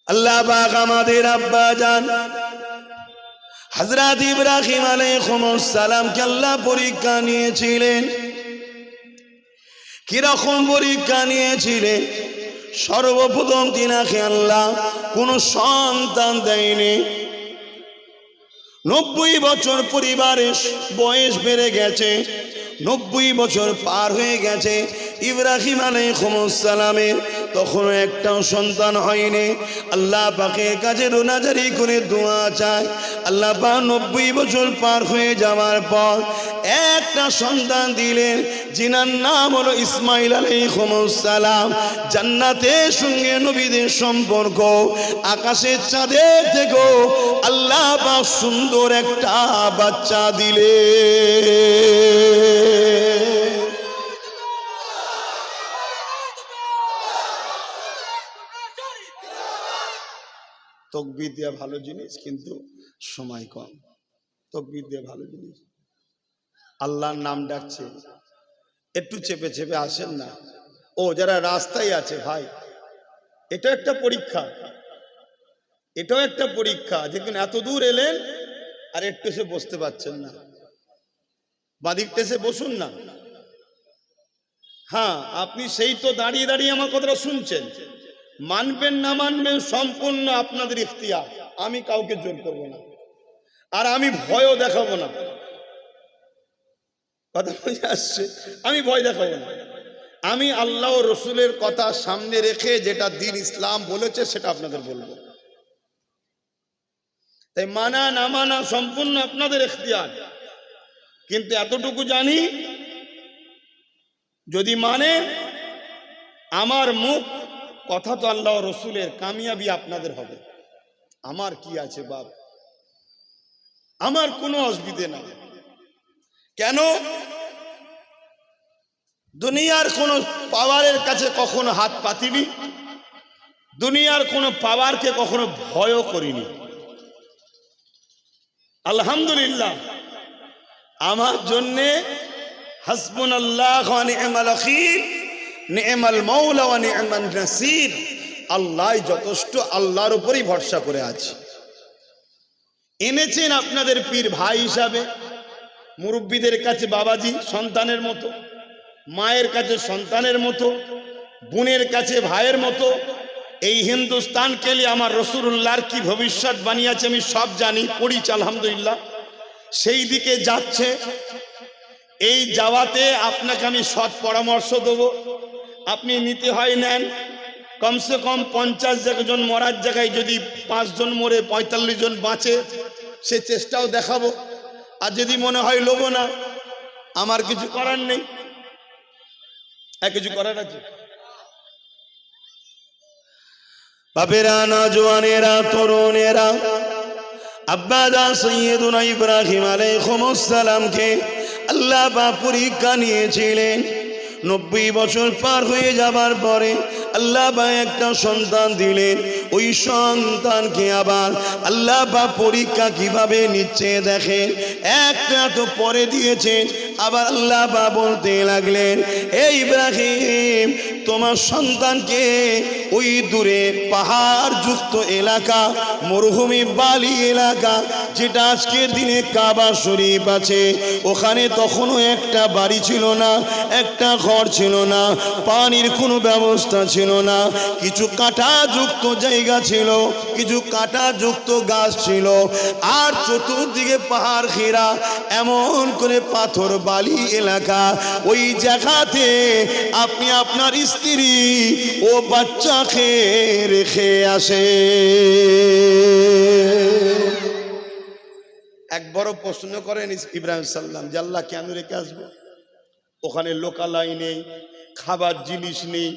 আল্লাহ পাক আমাদের আব্বা জান হযরত ইব্রাহিম আলাইহিস সালামকে আল্লাহ পরীক্ষা নিয়েছিলেন। কিরকম পরীক্ষা নিয়েছিলেন? সর্বপ্রথম তিনাকে আল্লাহ কোন সন্তান দেয়নি। 90 বছর পরিবারের বয়স বেড়ে গেছে, 90 বছর পার হয়ে গেছে। ইব্রাহিম আলাইহিস সালামের তখনও একটাও সন্তান হয়নি। আল্লাহ পাকের কাছে রোনাজারি করে দোয়া চায়। আল্লাহ পাক 90 বছর পার হয়ে যাওয়ার পর একটা সন্তান দিলেন, যিনার নাম হলো ইসমাইল আলাইহিস সালাম। জান্নাতের সঙ্গে নবীদের সম্পর্ক, আকাশের চাঁদের থেকেও আল্লাহ পাক সুন্দর একটা বাচ্চা দিলেন। তকবীর দেওয়া ভালো জিনিস, কিন্তু সময় কম। তকবীর দেওয়া ভালো জিনিস। আল্লাহর নাম ডাকছে, একটু চেপে চেপে আসেন না। ও যারা রাস্তায় আছে ভাই, এটা একটা পরীক্ষা, এটাও একটা পরীক্ষা। দেখুন এত দূর এলেন আর একটু এসে বসতে পারছেন না, বাদিকটা এসে বসুন না। হ্যাঁ, আপনি সেই তো দাঁড়িয়ে দাঁড়িয়ে আমার কথাটা শুনছেন, মানবেন না মানবেন সম্পূর্ণ আপনাদের ইখতিয়ার। আমি কাউকে জোর করব না, আর আমি ভয়ও দেখাবো না। কথা বুঝে আসছে? আমি ভয় দেখাবো না। আমি আল্লাহ ও রসুলের কথা সামনে রেখে যেটা দ্বীন ইসলাম বলেছে সেটা আপনাদের বলবো। তাই মানা না মানা সম্পূর্ণ আপনাদের ইখতিয়ার। কিন্তু এতটুকু জানি, যদি মানে আমার মুখ কথা তো আল্লাহ ও রসুলের, কামিয়াবি আপনাদের হবে। আমার কি আছে বাপ, আমার কোনো অসুবিধে নাই। কেন? দুনিয়ার কোন পাওয়ারের কাছে কখনো হাত পাতিনি, দুনিয়ার কোন পাওয়ারকে কখনো ভয়ও করিনি। আলহামদুলিল্লাহ, আমার জন্যে হাসবুনাল্লাহ ওয়া নি'মাল ওয়াকিল, নি'মাল মাওলা ওয়া নি'মান নাসির। আল্লাহই যথেষ্ট, আল্লাহর উপরই ভরসা করে আছি। এনেছেন আপনাদের পীর ভাই হিসাবে, মুরব্বীদের কাছে বাবাজি সন্তানের মতো, মায়ের কাছে সন্তানের মতো, বোনের কাছে ভাইয়ের মতো। এই হিন্দুস্তানকে নিয়ে আমার রসুলুল্লাহর কি ভবিষ্যৎ বানিয়েছে আমি সব জানি, পড়িছি আলহামদুলিল্লাহ। সেই দিকে যাচ্ছে। এই যাওয়াতে আপনাকে আমি সৎ পরামর্শ দেব, আপনি নিতে হয় নেন। কমসে কম 50 জন মরার জায়গায় যদি 5 জন মরে 45 জন বাঁচে, সে চেষ্টাও দেখাবো। আর যদি মনে হয় লোভ না, আমার কিছু করার নেই। কিছু করার আছে? বাপেরা, নওজওয়ানেরা, তরুণেরা, আব্বাজান সৈয়দুনা ইব্রাহিম আলাইহিস সালামকে আল্লাহ পাক পরীক্ষা নিয়েছিলেন। 90 বছর পার হয়ে যাবার পরে আল্লাহ পাক একটা সন্তান দিলেন। ওই সন্তানকে আবার আল্লাহ পাক পরীক্ষা কিভাবে নিচ্ছে দেখেন। একটা তো পরে দিয়েছেন, আবার আল্লাহ পাক বলতে লাগলেন, এই ইব্রাহিম, তোমার সন্তানকে ওই দূরে পাহাড় যুক্ত এলাকা, মরুভূমি বালি এলাকা, যেটা আজকের দিনে কাবা শরীফ আছে, ওখানে তখনও একটা বাড়ি ছিল না, একটা ঘর ছিল না, পানির কোনো ব্যবস্থা ছিল না। কিছু কাঁটা যুক্ত জায়গা ছিল, কিছু কাঁটা যুক্ত গাছ ছিল, আর চতুর্দিকে পাহাড় ঘেরা এমন করে পাথর বালি এলাকা। ওই জায়গাতে আপনি আপনার স্ত্রী ও বাচ্চাকে রেখে আসে। একবারও প্রশ্ন করেন ইব্রাহিম সাল্লাম যে আল্লাহ কেন রেখে আসবো? ওখানে লোকালয় নেই, খাবার জিনিস নেই,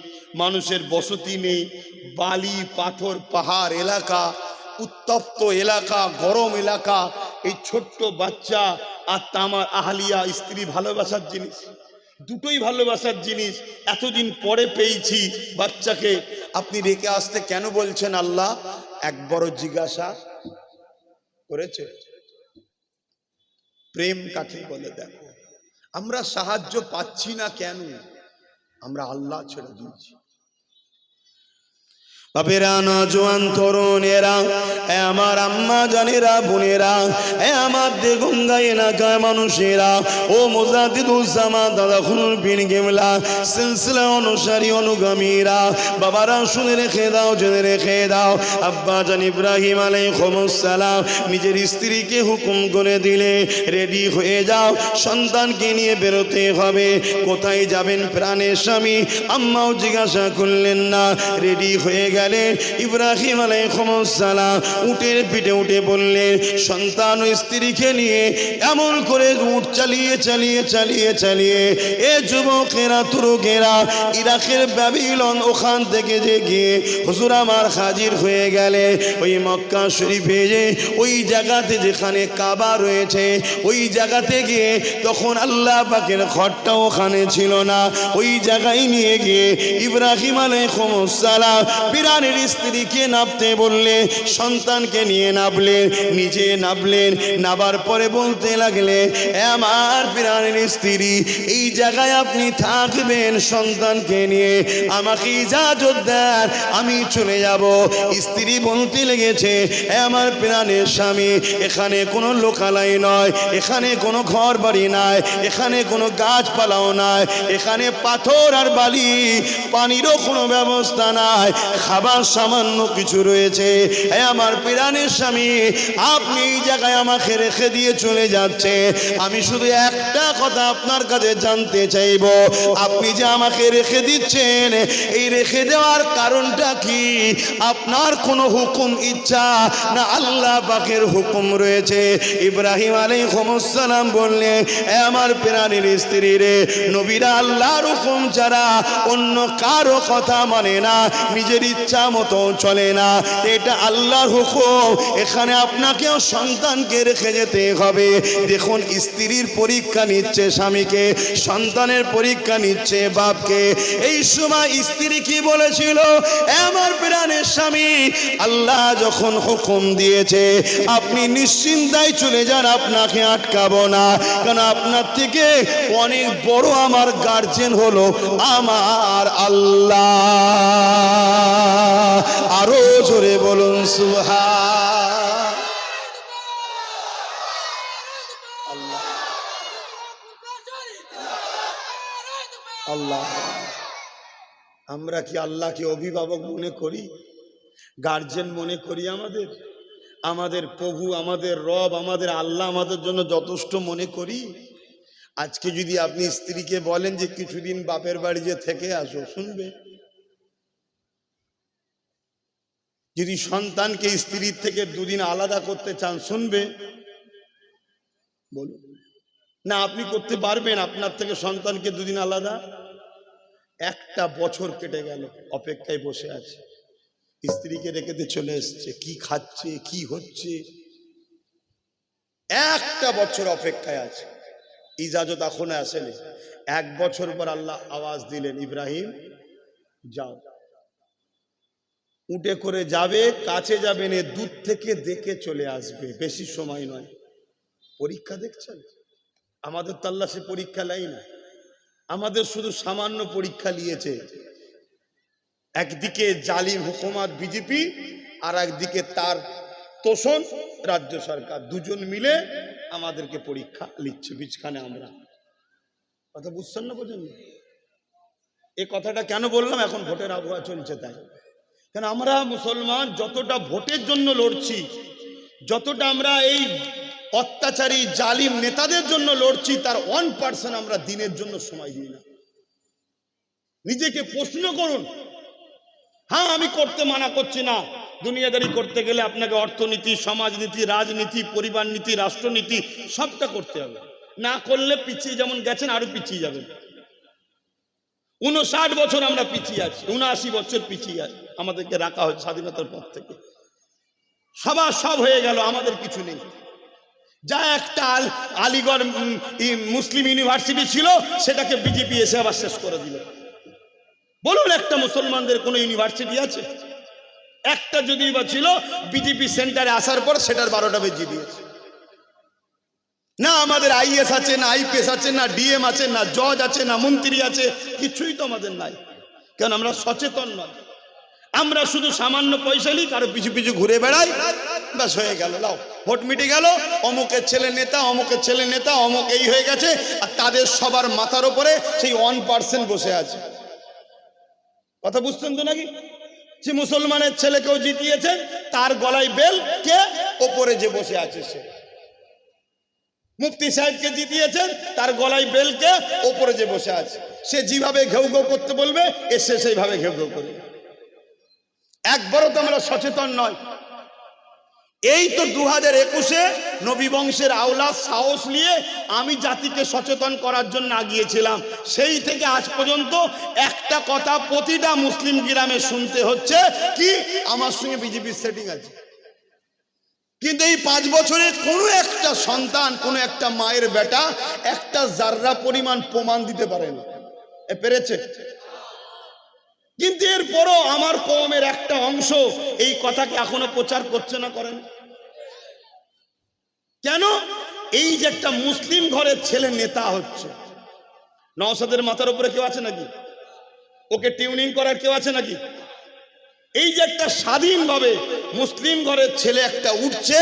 মানুষের বসতি নেই, বালি পাথর পাহাড় এলাকা, উত্তপ্ত এলাকা, গরম এলাকা। এই ছোট্ট বাচ্চা আর আমার আহলিয়া স্ত্রী ভালোবাসার জিনিস, দুটোই ভালোবাসার জিনিস। এতদিন পরে পেয়েছি বাচ্চাকে, আপনি রেখে আসতে কেন বলছেন আল্লাহ? একবারও জিজ্ঞাসা করেছে? প্রেম কাকে বলে? দেখো, আমরা সাহায্য পাচ্ছি না কেন? আমরা আল্লাহ ছেড়ে দিয়েছি। বাপেরা, নজওয়ান তরুণেরা, আমার আম্মা জানেরা, বোনেরা, আমার দেগঙ্গা এলাকার মানুষেরা, ও মুজাদ্দিদুজ্জামান দাদা খুনুল পীর কেবলা সিলসিলা অনুসারী অনুগামীরা, বাবারা শুনে রেখে দাও, জেনে রেখে দাও। আব্বা জান ইব্রাহিম আলাইহিস সালাম নিজের স্ত্রীকে হুকুম করে দিলে, রেডি হয়ে যাও, সন্তানকে নিয়ে বেরোতে হবে। কোথায় যাবেন প্রাণের স্বামী? আম্মাও জিজ্ঞাসা করলেন না, রেডি হয়ে গেলেন। ইব্রাহিম আলাইহিস সালাম উটের পিঠে উঠে বললেন, সন্তান ও স্ত্রীকে নিয়ে এমন করে উট চালিয়ে চালিয়ে চালিয়ে চালিয়ে, এ যুবকেরা, তুরুকেরা, ইরাকের ব্যাবিলন, ওখান থেকে যে গিয়ে হুজুর আমার হাজির হয়ে গেলে ওই মক্কা শরীফে, যে ওই জায়গাতে যেখানে কাবা রয়েছে, ওই জায়গাতে গিয়ে তখন আল্লাহ পাকের ঘরটা ওখানে ছিল না। ওই জায়গায় নিয়ে গিয়ে ইব্রাহিম আলাইহিস সালাম প্রাণের স্ত্রীকে নামতে বললে, সন্তানকে নিয়ে নামলেন, নিজে নামলেন। নাবার পরে বলতে লাগলে, আমার প্রাণের স্ত্রী, এই জায়গায় আপনি থাকবেন সন্তানকে নিয়ে, আমাকে ইজাজত দেন, আমি চলে যাব। স্ত্রী বলতে লেগেছে, আমার প্রাণের স্বামী, এখানে কোনো লোকালয় নয়, এখানে কোনো ঘর বাড়ি নাই, এখানে কোনো গাছপালাও নাই, এখানে পাথর আর বালি, পানিরও কোনো ব্যবস্থা নাই, খাবার সামান্য কিছু রয়েছে। আমার প্রাণের স্বামী, আপনি এই জায়গায় আমাকে রেখে দিয়ে চলে যাচ্ছে, আমি শুধু একটা কথা আপনার কাছে জানতে চাইব, আপনি যে আমাকে রেখে দিচ্ছেন, এই রেখে দেওয়ার কারণটা কি? আপনার কোনো হুকুম, ইচ্ছা, না আল্লাহ পাকের হুকুম রয়েছে? ইব্রাহিম আলাইহিস সালাম বললেন, আমার প্রাণের স্ত্রী রে, নবীরা আল্লাহর হুকুম ছাড়া অন্য কারো কথা মানে না, নিজের ইচ্ছা মতো চলে না, এটা আল্লাহর হুকুম। এখানে আপনাকেও সন্তানকে রেখে যেতে হবে। দেখুন, স্ত্রীর পরীক্ষা নিচ্ছে স্বামীকে, সন্তানের পরীক্ষা নিচ্ছে বাপকে। এই সময় স্ত্রী কি বলেছিল? আমার প্রাণের স্বামী, আল্লাহ যখন হুকুম দিয়েছে আপনি নিশ্চিন্তায় চলে যান, আপনাকে আটকাবো না, কারণ আপনার থেকে অনেক বড় আমার গার্জেন হলো আমার আল্লাহ। আরো জোরে বলুন সুবহান আল্লাহ। আমরা কি আল্লাহকে অভিভাবক মনে করি, গার্জেন মনে করি? আমাদের প্রভু, আমাদের রব, আমাদের আল্লাহ আমাদের জন্য যথেষ্ট মনে করি? আজকে যদি আপনি স্ত্রীকে বলেন যে কিছুদিন বাপের বাড়ি যে থেকে আসো, শুনবে? যদি সন্তানকে স্ত্রীর থেকে দুদিন আলাদা করতে চান, শুনবে? বলুন না, আপনি করতে পারবেন আপনার থেকে সন্তানকে দুদিন আলাদা? একটা বছর কেটে গেল, অপেক্ষায় বসে আছে, স্ত্রীকে রেখেতে চলে এসছে, কি খাচ্ছে, কি হচ্ছে, একটা বছর অপেক্ষায় আছে, ইজাজত এখনো আসেনি। এক বছর পর আল্লাহ আওয়াজ দিলেন, ইব্রাহিম যাও। উঠে করে যাবে, কাছে যাবে না, দূর থেকে দেখে চলে আসবে, বেশি সময় নয়। পরীক্ষা দেখছেন? আমাদের তো আল্লাহ সে পরীক্ষা নেয় না, আমাদের শুধু সামান্য পরীক্ষা নিয়েছে। একদিকে জালিম হুকুমত বিজেপি, আর একদিকে তার তোষণ রাজ্য সরকার, দুজন মিলে আমাদেরকে পরীক্ষা নিচ্ছে বিছখানে। আমরা কথা বুঝছেন না? বোঝেন না? এই কথাটা কেন বললাম? এখন ভোটের আবহাওয়া চলছে তাই। কেন আমরা মুসলমান যতটা ভোটের জন্য লড়ছি, যতটা আমরা এই অত্যাচারী জালিম নেতাদের জন্য লড়ছি, তার 1% আমরা দিনের জন্য সময় দিই না। নিজেকে প্রশ্ন করুন। হ্যাঁ, আমি করতে মানা করছি না, দুনিয়াদারি করতে গেলে আপনাকে অর্থনীতি, সমাজনীতি, রাজনীতি, পরিবার নীতি, রাষ্ট্রনীতি সবটা করতে হবে। না করলে পিছিয়ে যেমন গেছেন আরো পিছিয়ে যাবেন। 59 বছর আমরা পিছিয়ে আছি, 79 বছর পিছিয়ে আছি, আমাদেরকে রাখা হয়েছে স্বাধীনতার পর থেকে। সবার সব হয়ে গেল, আমাদের কিছু নেই। যা একটা আলিগড় মুসলিম ইউনিভার্সিটি ছিল, সেটাকে বিজেপি এসে আবার শেষ করে দিল। বলুন, একটা মুসলমানদের কোনো ইউনিভার্সিটি আছে? একটা যদি বা ছিল, বিজেপি সেন্টারে আসার পর সেটার 12টা বেজিয়ে দিয়েছে। না আমাদের আইএস আছে, না আইপিএস আছে, না ডিএম আছে, না জজ আছে, না মন্ত্রী আছে, কিছুই তো আমাদের নাই। কারণ আমরা সচেতন নয়। আমরা শুধু সামান্য পয়সা নিই, কারো পিছু পিছু ঘুরে বেড়াই, ব্যাস হয়ে গেল, লাও ভোট মিটে গেল, অমুকের ছেলে নেতা, অমুকের ছেলে নেতা, অমুক এই হয়ে গেছে। আর তাদের সবার মাথার উপরে সেই 1% বসে আছে। কথা বুঝছেন তো নাকি? যে মুসলমানের ছেলেকেও জিতিয়েছেন, তার গলায় বেল, কে ওপরে যে বসে আছে সে। মুফতি সাহেবকে জিতিয়েছেন, তার গলায় বেল, কে ওপরে যে বসে আছে সে। যেভাবে ঘেউ ঘেউ করতে বলবে এসে সেইভাবে ঘেউ ঘেউ করবে। একবারও তো আমরা সচেতন নয়। এই তো 2021-এ নবী বংশের আওলাদ সাহস নিয়ে আমি জাতিকে সচেতন করার জন্য আগিয়েছিলাম। সেই থেকে আজ পর্যন্ত একটা কথা প্রতিটা মুসলিম গ্রামে শুনতে হচ্ছে, কি আমার সঙ্গে বিজেপির সেটিং আছে। কিন্তু এই 5 বছরে কোনো একটা সন্তান, কোনো একটা মায়ের বেটা একটা জাররা পরিমাণ প্রমাণ দিতে পারেনি। পেরেছে? কিন্তু এরপরও আমার কওমের একটা অংশ এই কথাকে এখনো প্রচার করছে না, করেন কেন? এই যে একটা মুসলিম ঘরের ছেলে নেতা হচ্ছে, নওশাদের মাথার উপরে কেউ আছে নাকি? ওকে টিউনিং করার কেউ আছে নাকি? এই যে একটা স্বাধীনভাবে মুসলিম ঘরের ছেলে একটা উঠছে,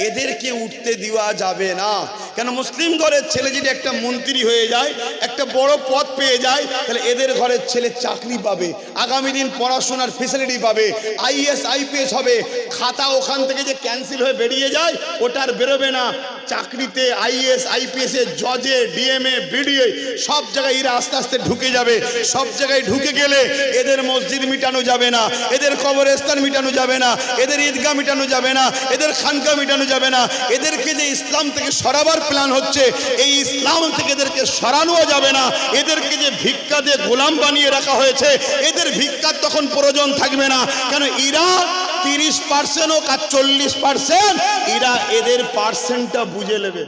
এদেরকে উঠতে দেওয়া যাবে না। কেন? মুসলিম ঘরের ছেলে যদি একটা মন্ত্রী হয়ে যায়, একটা বড় পদ পেয়ে যায়, তাহলে এদের ঘরের ছেলে চাকরি পাবে, আগামী দিন পড়াশোনার ফেসিলিটি পাবে, IAS IPS হবে। খাতা ওখান থেকে যে ক্যান্সেল হয়ে বেরিয়ে যায় ওটা আর বেরোবে না। চাকরিতে IAS IPS এ, জজে, DMA, BDA সব জায়গায় এরা আস্তে আস্তে ঢুকে যাবে। সব জায়গায় ঢুকে গেলে এদের মসজিদ মিটানো যাবে না, এদের কবরস্থান মিটানো যাবে না, এদের ঈদগাহ মিটানো যাবে না, এদের খানকা মিটানো যাবে না। এদেরকে যে ইসলাম থেকে সরাবার প্ল্যান হচ্ছে, এই ইসলাম থেকে এদেরকে সরানো যাবে না। এদেরকে যে ভিক্ষা দিয়ে গোলাম বানিয়ে রাখা হয়েছে, এদের ভিক্ষার তখন প্রয়োজন থাকবে না। কেন? এরা 30% হোক আর 40%, এরা এদের পার্সেন্টটা বুঝে নেবে।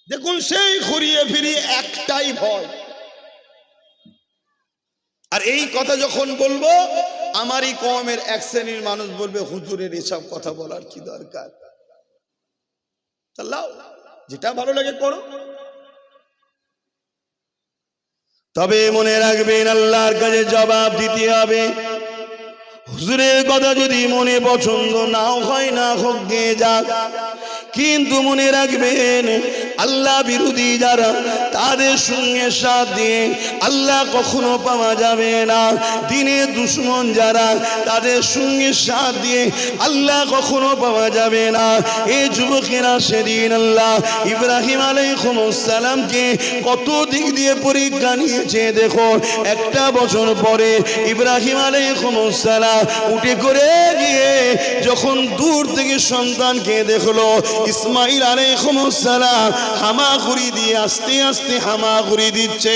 দেখুন, সেই ঘুরিয়ে ফিরিয়ে একটাই ভয়। আর এই কথা যখন বলবো, আমারই কওমের এক শ্রেণীর মানুষ বলবে, হুজুরের এসব কথা বলার কি দরকার? চালাও, যেটা ভালো লাগে করো। তবে মনে রাখবেন, আল্লাহর কাছে জবাব দিতে হবে। হুজুরের কথা যদি মনে পছন্দ নাও হয়, না হোক গে যাক, কিন্তু মনে রাখবেন, আল্লাহ বিরোধী যারা, তাদের সঙ্গে সাথ দিয়ে আল্লাহ কখনো পাওয়া যাবে না। দিনের দুশমন যারা, তাদের সঙ্গে সাথ দিয়ে আল্লাহ কখনো পাওয়া যাবে না। এই যুবকেরা সেদিন আল্লাহ ইব্রাহিম আলাইহিস সালামকে কত দিক দিয়ে পরীক্ষা নিয়েছে। দেখো, একটা বছর পরে ইব্রাহিম আলাইহিস সালাম উঠে করে গিয়ে যখন দূর থেকে সন্তানকে দেখলো, ইসমাইল আলাইহিস সালাম হামাগুড়ি দিয়ে আস্তে আস্তে হামাগুড়ি দিচ্ছে।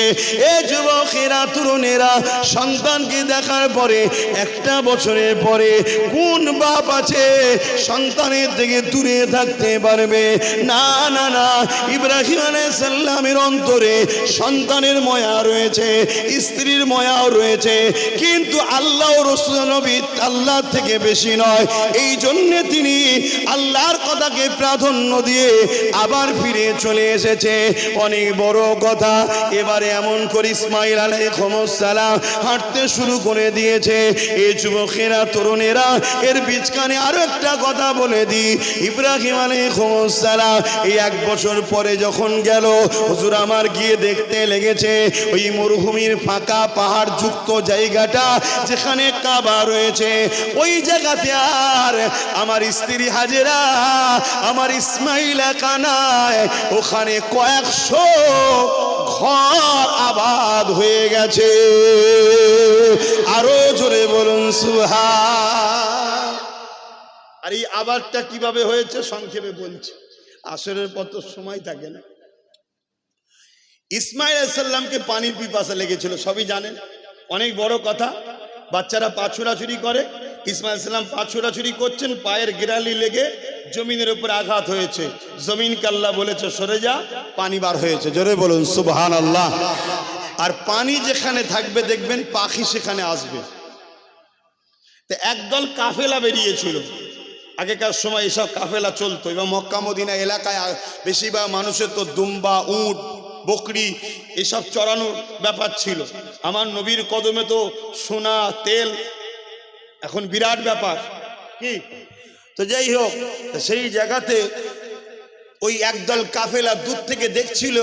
এ যুবকেরা, তরুণেরা, সন্তানকে দেখার পরে একটা বছরের পরে কোন বাপ আছে সন্তানের থেকে দূরে থাকতে পারবে? না না না, ইব্রাহিম আলাইহিস সালামের অন্তরে সন্তানের মায়া রয়েছে, স্ত্রীর মায়াও রয়েছে, কিন্তু আল্লাহ ও রাসূল নবী আল্লাহ থেকে বেশি নয়। এই জন্য তিনি আল্লাহর কথাকে প্রাধান্য দিয়ে আবার ফিরে চলে এসেছে। অনেক বড় কথা। এবারে এমন করে ইসমাইল আলাইহিস সালাম হাঁটতে শুরু করে দিয়েছে। এই যুবকেরা, তরুণেরা, এর বিচকানে আরো একটা কথা বলে দিই। ইব্রাহিম আলাইহিস সালাম এই 1 বছর পরে যখন গেল, হুজুর আমার গিয়ে দেখতে লেগেছে ওই মরুভূমির ফাঁকা পাহাড় যুক্ত জায়গাটা যেখানে কাবা রয়েছে, ওই জায়গাতে আর আমার স্ত্রী হাজেরা, আমার ইসমাইল একা নাই, ওখানে কয়েকশো ঘর আবাদ হয়ে গেছে। আরো জোরে বলুন সুবহান। আর এই আবাদটা কিভাবে হয়েছে সংক্ষেপে বলছি, আসরের পর তো সময় থাকে না। ইসমাইল আলাইহিস সালামকে পানির পিপাসা লেগেছিল, সবই জানেন, অনেক বড় কথা। বাচ্চারা পা ছোড়াছুরি করে, ইসমাইল আলাইহিস সালাম পা ছোড়াছুরি করছেন, পায়ের গিরালি লেগে জমিনের উপর আঘাত হয়েছে। জমিনকে আল্লাহ বলেছে সরে যা, পানি বার হয়েছে। জোরে বলুন সুবহানাল্লাহ। আর পানি যেখানে থাকবে দেখবেন পাখি সেখানে আসবে। তো একদল কাফেলা বেরিয়েছিল, আগেকার সময় এসব কাফেলা চলতো, এবং মক্কা মদিনা এলাকায় বেশিরভাগ মানুষের তো দুম্বা, উট, বকরি এসব চড়ানোর ব্যাপার ছিল। আমার নবীর কদমে তো সোনা তেল এখন বিরাট ব্যাপার কি। তো যাই হোক, সেই জায়গাতে ওই একদল কাফেলা দূর থেকে দেখছিল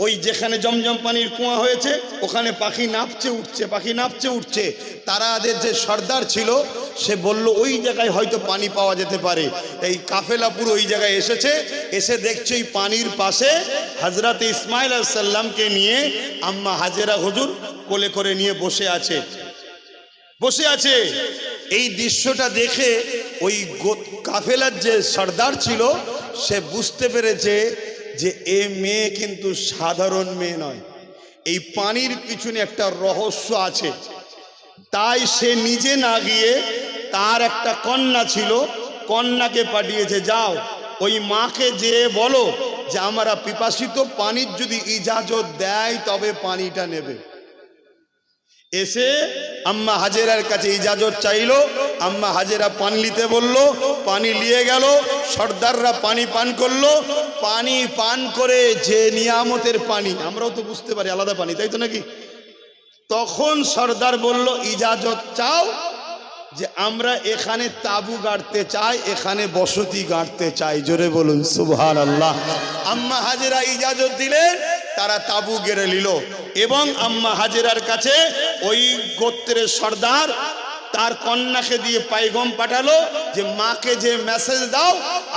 ওই যেখানে জমজম পানির কুয়া হয়েছে ওখানে পাখি নাপচে উঠছে, পাখি নাপচে উঠছে। তারাদের যে সর্দার ছিল সে বলল ওই জায়গায় হয়তো পানি পাওয়া যেতে পারে। এই কাফেলা পুরো ওই জায়গায় এসেছে, এসে দেখছে ওই পানির পাশে হযরত ইসমাঈল আলাইহিস সালামকে নিয়ে আম্মা হাজেরা হুজুর কোলে করে নিয়ে বসে আছে, বসে আছে। এই দৃশ্যটা দেখে ওই কাফেলার যে সর্দার ছিল সে বুঝতে পেরেছে যে এ মেয়ে কিন্তু সাধারণ মেয়ে নয়, এই পানির পিছনে একটা রহস্য আছে। তাই সে নিজে না গিয়ে তার একটা কন্যা ছিল, কন্যাকে পাঠিয়েছে, যাও ওই মাকে যেয়ে বলো যে আমরা পিপাসিত, পানির যদি ইজাজত দেয় তবে পানিটা নেবে। এসে আম্মা হাজেরার কাছে ইজাজত চাইলো, আম্মা হাজেরা পানি নিতে বলল, পানি নিয়ে গেল, সর্দাররা পানি পান করলো। পানি পান করে যে নিয়ামতের পানি, আমরাও তো বুঝতে পারি আলাদা পানি, তাই তো নাকি? তখন সর্দার বলল ইজাজত চাও যে আমরা এখানে তাবু গাড়তে চাই, এখানে বসতি গাড়তে চাই। জোরে বলুন সুবহানাল্লাহ। আম্মা হাজেরা ইজাজত দিলেন, তারা তাবু গেড়ে নিল। এবং আম্মা হাজেরার কাছে ওই গোত্রের সর্দার তার কন্যাকে দিয়ে পাইগম পাঠালো যে মাকে যে মেসেজ দাও,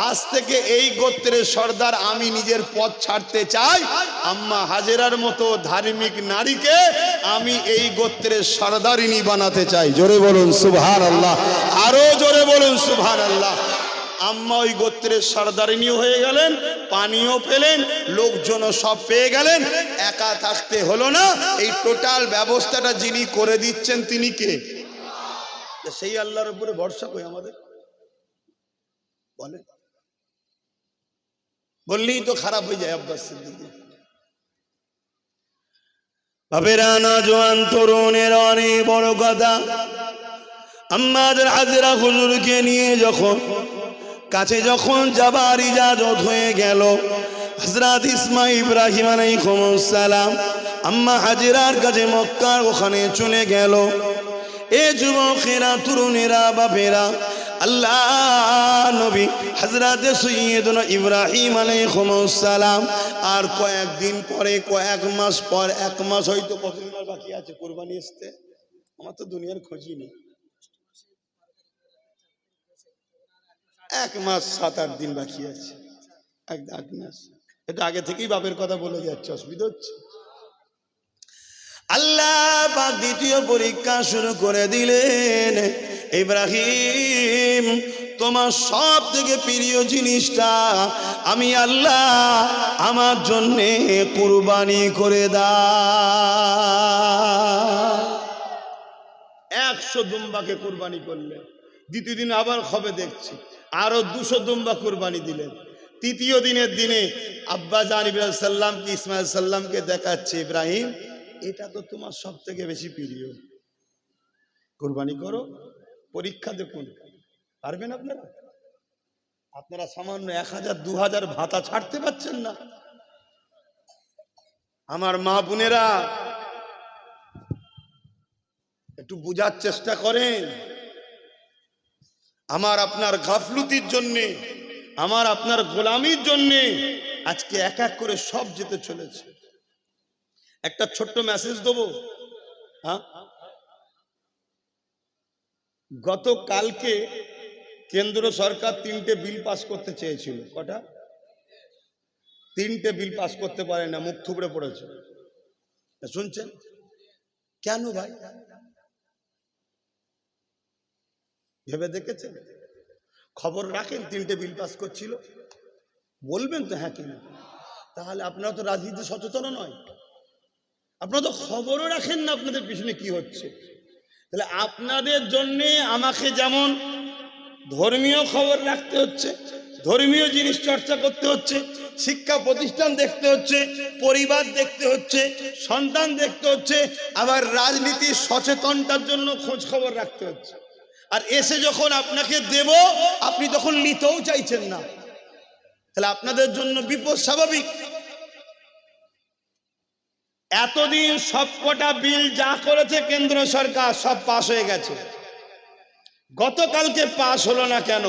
আজ থেকে এই গোত্রের সর্দার আমি নিজের পথ ছাড়তে চাই, আম্মা হাজেরার মতো ধার্মিক নারীকে আমি এই গোত্রের সর্দারিনী বানাতে চাই। জোরে বলুন সুবহানাল্লাহ, আরো জোরে বলুন সুবহানাল্লাহ। আম্মা ওই গোত্রের সর্দারিনী হয়ে গেলেন, পানিও পেলেন, লোকজনও সব পেয়ে গেলেন, একা থাকতে হলো না। এই টোটাল ব্যবস্থাটা যিনি করে দিচ্ছেন তিনি কে? সেই আল্লাহর উপরে ভরসা কই আমাদের? বলে বললেই তো খারাপ হয়ে যায়। আব্বাস সিদ্দিকী বাবেরা, নওজোয়ান তরুণের অনেক বড় কথা। আম্মাদের হাজেরা হুজুরকে নিয়ে যখন কাছে যখন যাবার ইজাজত হয়ে গেল, হযরত ইসমাঈল ইব্রাহিম আলাইহিস সালাম আম্মা হাজেরার কাছে মক্কার ওখানে চলে গেল। এ যুবকেরা, তরুণেরা, বাপেরা, আল্লাহ নবী হযরত সাইয়্যিদুনা ইব্রাহিম আলাইহিস সালাম আর কয়েকদিন পরে, কয়েক মাস পর, এক মাস হয়তো কত দিন বাকি আছে কুরবানি আসতে, আমার তো দুনিয়ার খোঁজই নেই, 1 মাস 7-8 দিন বাকি আছে, 1-8 মাস। এটা আগে থেকেই বাপের কথা বলে যাচ্ছে, অসুবিধা হচ্ছে। আল্লাহ পাক দ্বিতীয় পরীক্ষা শুরু করে দিলেন। ইব্রাহিম, তোমার সব থেকে প্রিয় জিনিসটা আমি আল্লাহ আমার জন্য কুরবানি করে দাও। 100 দুম্বাকে কুরবানি করলেন। দ্বিতীয় দিন আবার খবে দেখছি আরো 200 দুম্বা কুরবানি দিলেন। তৃতীয় দিনের দিনে আব্বা জান ইব্রাহিম সাল্লাম কি ইসমাইল সাল্লামকে দেখাচ্ছে, ইব্রাহিম এটা তো তোমার সব থেকে বেশি প্রিয়, কুরবানি করো। পরীক্ষা দেখুন, পারবেন আপনারা? আপনারা সামান্য 1000-2000 ভাতা ছাড়তে পারছেন না। আমার মা বোনেরা একটু বোঝার চেষ্টা করেন। আমার আপনার গাফলুতির জন্যে, আমার আপনার গোলামির জন্যে আজকে এক এক করে সব যেতে চলেছে। একটা ছোট্ট মেসেজ দেবো। হ্যাঁ, গতকালকে কেন্দ্র সরকার 3টে বিল পাস করতে চেয়েছিল। কটা? 3টে বিল পাস করতে পারে না, মুখ থুবড়ে পড়েছে। শুনছেন কেন ভাই? ভেবে দেখেছেন? খবর রাখেন 3টে বিল পাস করছিল? বলবেন তো হ্যাঁ কিনা। তাহলে আপনারা তো রাজনীতি সচেতন নয়, আপনারা তো খবরও রাখেন না আপনাদের পিছনে কি হচ্ছে। তাহলে আপনাদের জন্যে আমাকে যেমন ধর্মীয় খবর রাখতে হচ্ছে, ধর্মীয় জিনিস চর্চা করতে হচ্ছে, শিক্ষা প্রতিষ্ঠান দেখতে হচ্ছে, পরিবার দেখতে হচ্ছে, সন্তান দেখতে হচ্ছে, আবার রাজনীতির সচেতনতার জন্য খোঁজ খবর রাখতে হচ্ছে। আর এসে যখন আপনাকে দেব আপনি তখন নিতেও চাইছেন না, তাহলে আপনাদের জন্য বিপদ স্বাভাবিক। এতদিন সবকটা বিল যা করেছে কেন্দ্র সরকার সব পাশ হয়ে গেছে, গতকালকে পাশ হলো না কেন?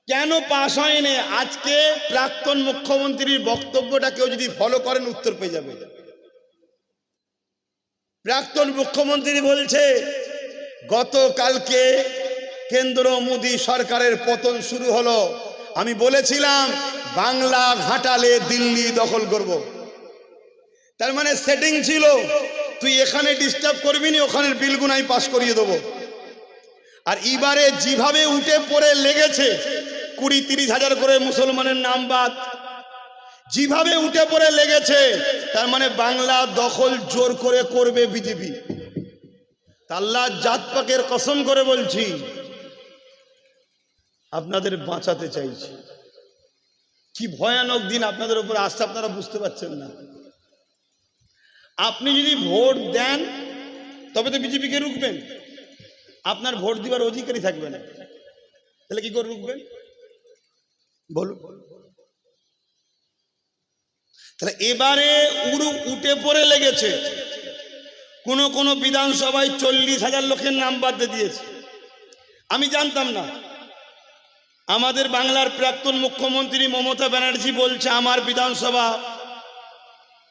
কেন পাশ হয়নি? আজকে প্রাক্তন মুখ্যমন্ত্রীর বক্তব্যটা কেউ যদি ফলো করেন উত্তর পেয়ে যাবে। প্রাক্তন মুখ্যমন্ত্রী বলছে গতকালকে কেন্দ্র মোদী সরকারের পতন শুরু হলো, আমি বলেছিলাম বাংলা ঘাটালে দিল্লি দখল করব। তার মানে সেটিং ছিল তুই এখানে ডিস্টার্ব করবি না, ওখানের বিলগুলো আমি পাস করিয়ে দেবো। আর এবারে যেভাবে উঠে পড়ে লেগেছে 20-30 হাজার করে মুসলমানের নাম বাদ, যেভাবে উঠে পড়ে লেগেছে, তার মানে বাংলা দখল জোর করে করবে বিজেপি। আল্লাহ জাত পাকের কসম করে বলছি আপনাদের বাঁচাতে চাইছি। কি ভয়ানক দিন আপনাদের উপর আসছে আপনারা বুঝতে পারছেন না। আপনি যদি ভোট দেন তবে তো বিজেপিকে রুখবেন, আপনার ভোট দিবার অধিকারী থাকবে না, তাহলে কি করে রুখবেন বলুন? তাহলে এবারে উঠে পড়ে লেগেছে, কোন বিধানসভায় 40,000 লোকের নাম বাদ দিয়েছে। আমি জানতাম না। আমাদের বাংলার প্রাক্তন মুখ্যমন্ত্রী মমতা ব্যানার্জি বলছে আমার বিধানসভা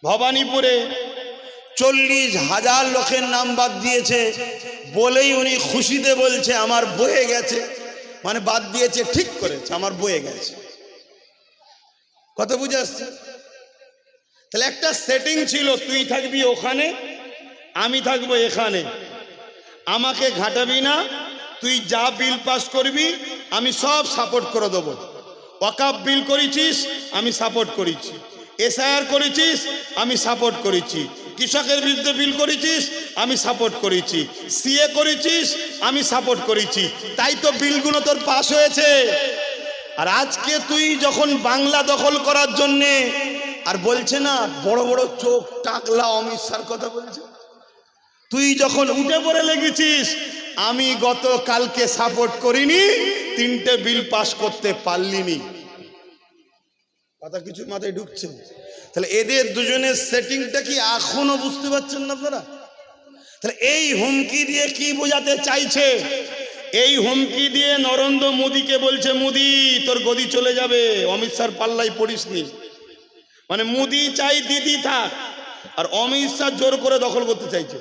ভবানীপুরে 40,000 লোকের নাম বাদ দিয়েছে বলেই উনি খুশিতে বলছে আমার বয়ে গেছে, মানে বাদ দিয়েছে ঠিক করেছে, আমার বয়ে গেছে। কত বুঝে আসছে? তাহলে একটা সেটিং ছিল, তুই থাকবি ওখানে, আমি থাকবো এখানে, আমাকে ঘাটাবি না, তুই যা বিল পাস করবি আমি সব সাপোর্ট করে দেবো। ওয়াকাফ বিল করেছিস আমি সাপোর্ট করেছি, এসআইআর করেছিস আমি সাপোর্ট করেছি, কৃষকের বিরুদ্ধে বিল করেছিস আমি সাপোর্ট করেছি, সিএ করেছিস আমি সাপোর্ট করেছি, তাই তো বিলগুলো তোর পাস হয়েছে। আর আজকে তুই যখন বাংলা দখল করার জন্যে, আর বলছে না বড় বড় চোখ টাকলা অমিত শাহর কথা বলছে, তুই যখন উঠে পড়ে লেগেছিস আমি গতকালকে সাপোর্ট করিনি, 3টে বিল পাস করতে পারলিনি। কথা কিছু মাথায় ঢুকছে? তাহলে এদের দুজনের সেটিংটা কি এখনো বুঝতে পারছেন না আপনারা? তাহলে এই হুমকি দিয়ে কি বোঝাতে চাইছে? এই হুমকি দিয়ে নরেন্দ্র মোদীকে বলছে মোদী তোর গদি চলে যাবে, অমিত শাহর পাল্লাই পড়িসনি। মানে মোদী চাই দিদি থাক, আর অমিত শাহ জোর করে দখল করতে চাইছে।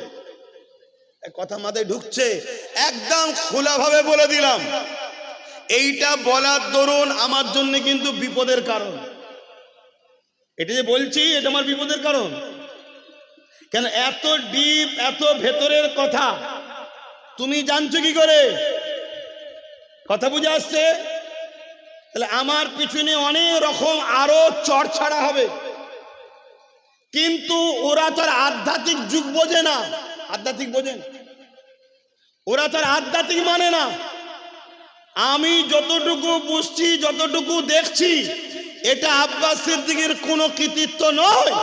কথা মাথায় ঢুকছে? একদম খোলাভাবে বলে দিলাম, এইটা বলার দরুন আমার জন্য কিন্তু বিপদের কারণ। এটা যে বলছি এটা আমার বিপদের কারণ। কেন? এত ডিপ, এত ভেতরের কথা তুমি জানছো কি করে? কথা বুঝে আসছে? তাহলে আমার পিছনে অনেক রকম আরো চড় ছাড়া হবে, কিন্তু ওরা তো আর আধ্যাত্মিক যুগ বোঝে না। আধ্যাত্মিক বোঝেন? ওরা তো আর আধ্যাত্মিক মানে না। আমি যতটুকু বুঝছি, যতটুকু দেখছি, এটা আব্বাস সিদ্দিকীর কোনো কৃতিত্ব নয়,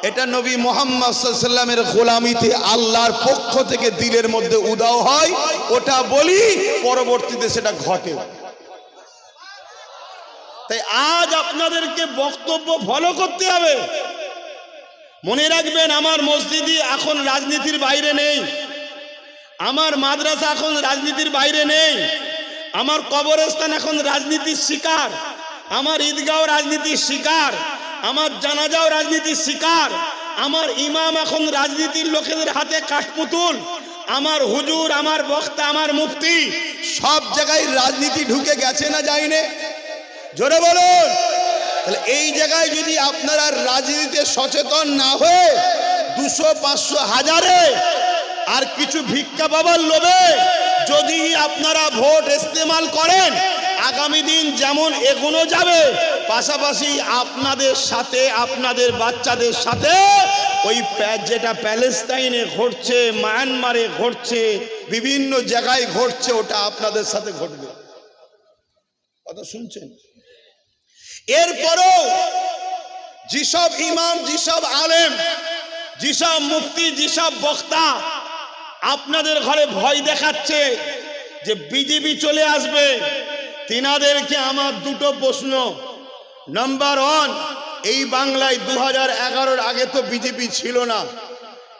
এটা নবী মুহাম্মদ সাল্লাল্লাহু আলাইহি ওয়াসাল্লামের গোলামিতে আল্লাহর পক্ষ থেকে দিলের মধ্যে উদাও হয়, ওটা বলি, পরবর্তীতে সেটা ঘটে। তাই আজ আপনাদেরকে বক্তব্য ফলো করতে হবে। মনে রাখবেন আমার মসজিদই এখন রাজনীতির বাইরে নেই, আমার মাদ্রাসা এখন রাজনীতির বাইরে নেই, আমার কবরস্থান এখন রাজনীতির শিকার, আমার ঈদগাঁও রাজনীতির শিকার, আমার জানাজাও রাজনীতির শিকার, আমার ইমাম এখন রাজনীতির লোকেদের হাতে কাঠপুতুল, আমার হুজুর, আমার বক্তা, আমার মুফতি, সব জায়গায় রাজনীতি ঢুকে গেছে না যায়নি? জোরে বলুন। তাহলে এই জায়গায় যদি আপনারা রাজনীতিতে সচেতন না হয়ে 200, 500, 1000 আর কিছু ভিক্ষা বাবার লোভে যদি আপনারা ভোট ইস্তেমাল করেন, আগামী দিন যেমন এগোনো যাবে, পাশাপাশি আপনাদের সাথে, আপনাদের বাচ্চাদের সাথে ওই যেটা প্যালেস্তাইনে ঘটছে, মায়ানমারে ঘটছে, বিভিন্ন জায়গায় ঘটছে, ওটা আপনাদের সাথে ঘটবে। কথা শুনছেন? এরপরও যেসব ইমাম, যেসব আলেম, যেসব মুফতি, যেসব বক্তা আপনাদের ঘরে ভয় দেখাচ্ছে যে বিজেপি চলে আসবে, তিনাদেরকে আমার দুটো প্রশ্ন। নাম্বার 1, এই বাংলায় 2011-র আগে তো বিজেপি ছিল না,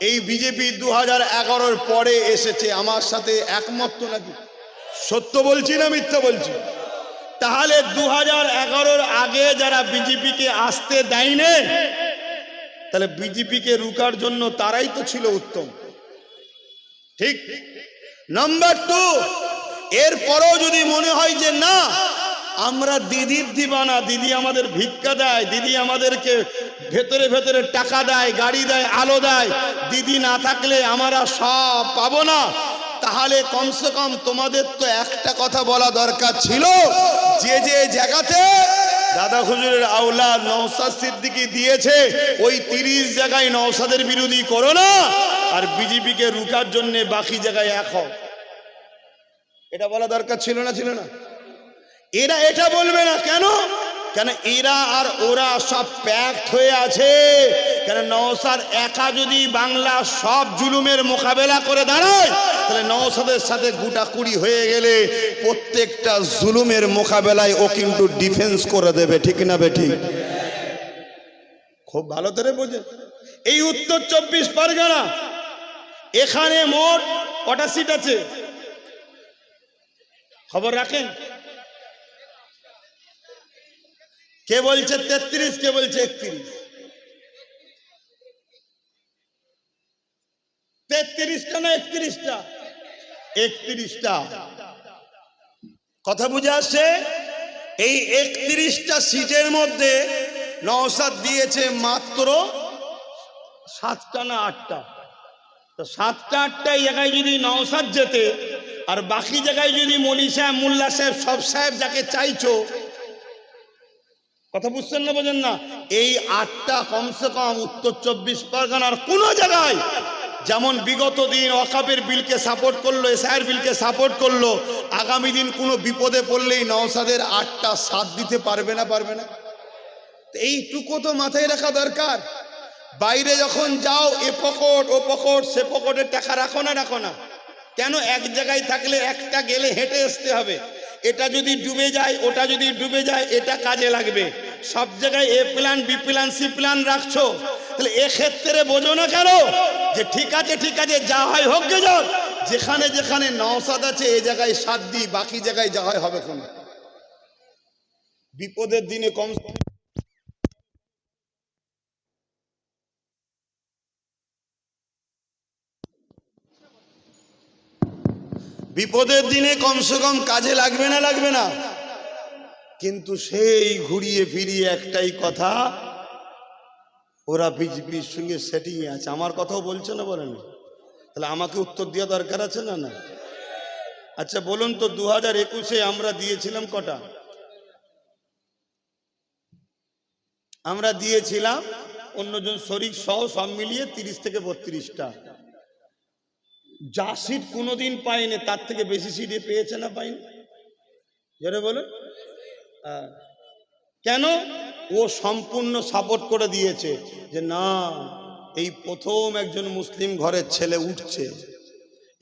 এই বিজেপি 2011-র পরে এসেছে। আমার সাথে একমত তো নাকি? সত্য বলছি না মিথ্যা বলছি? তাহলে 2011-র আগে যারা বিজেপিকে আসতে দেয়নি, তাহলে বিজেপিকে রুকার জন্য তারাই তো ছিল উত্তম, ঠিক? নাম্বার 2, এরপরেও যদি মনে হয় যে না আমরা দিদির দিবানা, দিদি আমাদের ভিক্ষা দেয়, দিদি আমাদেরকে ভেতরে ভেতরে টাকা দেয়, গাড়ি দেয়, আলো দেয়, দিদি না থাকলে আমরা সব পাবো না, তাহলে কমসে কম তোমাদের তো একটা কথা বলা দরকার ছিল, যে যে জায়গাতে দাদা হুজুরের আওলাদ নওশাদ সিদ্দিকী দিয়েছে ওই 30 জায়গায় নওশাদের বিরোধী করো না, আর বিজেপিকে রুকার জন্য বাকি জায়গায় এক হও। এটা বলা দরকার ছিল না, ছিল না? এরা এটা বলবে না কেন? কেন এরা আর ওরা সব প্যাক্ট হয়ে আছে। কেন নওশাদ একা যদি বাংলা সব জুলুমের মোকাবেলা করে দাঁড়ায়, তাহলে নওশাদের সাথে গুটাকুড়ি হয়ে গেলে প্রত্যেকটা জুলুমের মোকাবেলায় ও কিন্তু ডিফেন্স করে দেবে, ঠিক না বেঠিক? খুব ভালো করে বোঝে। এই উত্তর 24 পরগনা, এখানে মোট কটা সিট আছে খবর রাখেন? কে বলছে 33, কে বলছে 31? 33টা না 31টা? 31টা। কথা বুঝে আসছে? এই 31টা সিটের মধ্যে নওশাদ দিয়েছে মাত্র 7টা না 8টা। তো 7টা 8টা জায়গায় যদি নওশাদ যেতে, আর বাকি জায়গায় যদি মলি সাহেব, মোল্লা সাহেব, সব সাহেব যাকে চাইছো, কথা বুঝছেন না, বোঝেন না? এই 8টা কমসে কম উত্তর 24 পরগনার কোন জায়গায়, যেমন বিগত দিন ওয়াকাফের বিলকে সাপোর্ট করলো, এসআইআর বিলকে সাপোর্ট করলো, আগামী দিন কোনো বিপদে পড়লেই নওশাদের 8টা সাথ দিতে পারবে না, পারবে না? এইটুকু তো মাথায় রাখা দরকার। বাইরে যখন যাও এ পকেট ও পকেট, সে পকেটের টাকা রাখো না, রাখো না কেন? এক জায়গায় থাকলে একটা গেলে হেঁটে আসতে হবে, এটা যদি ডুবে যায়, ওটা যদি ডুবে যায়, এটা কাজে লাগবে। সব জায়গায় A plan, B plan, C plan রাখছো, তাহলে এক্ষেত্রে বোঝো না কেন যে ঠিক আছে, ঠিক আছে, যা হয় হোক গে যাক, যেখানে যেখানে নওশাদ আছে এই জায়গায় সাথ দিই, বাকি জায়গায় যা হয় হবে। কোন বিপদের দিনে কম বিপদের দিনে কমসে কম কাজে লাগবে না, লাগবে না? কিন্তু সেই ঘুরিয়ে ফিরিয়ে একটাই কথা, ওরা বিজেপির সঙ্গে সেটিং আছে। আমার কথাও বলছে না, বলেন? তাহলে আমাকে উত্তর দেওয়া দরকার আছে না? না? আচ্ছা বলুন তো, 2021-এ আমরা দিয়েছিলাম কটা? আমরা দিয়েছিলাম অন্যজন শরিক সহ সব মিলিয়ে 30 থেকে 32টা। যা সিট কোনোদিন পাইনি তার থেকে বেশি সিটে পেয়েছে না পাইনি? জোরে বলুন। কেন? ও সম্পূর্ণ সাপোর্ট করে দিয়েছে যে না, এই প্রথম একজন মুসলিম ঘরের ছেলে উঠছে,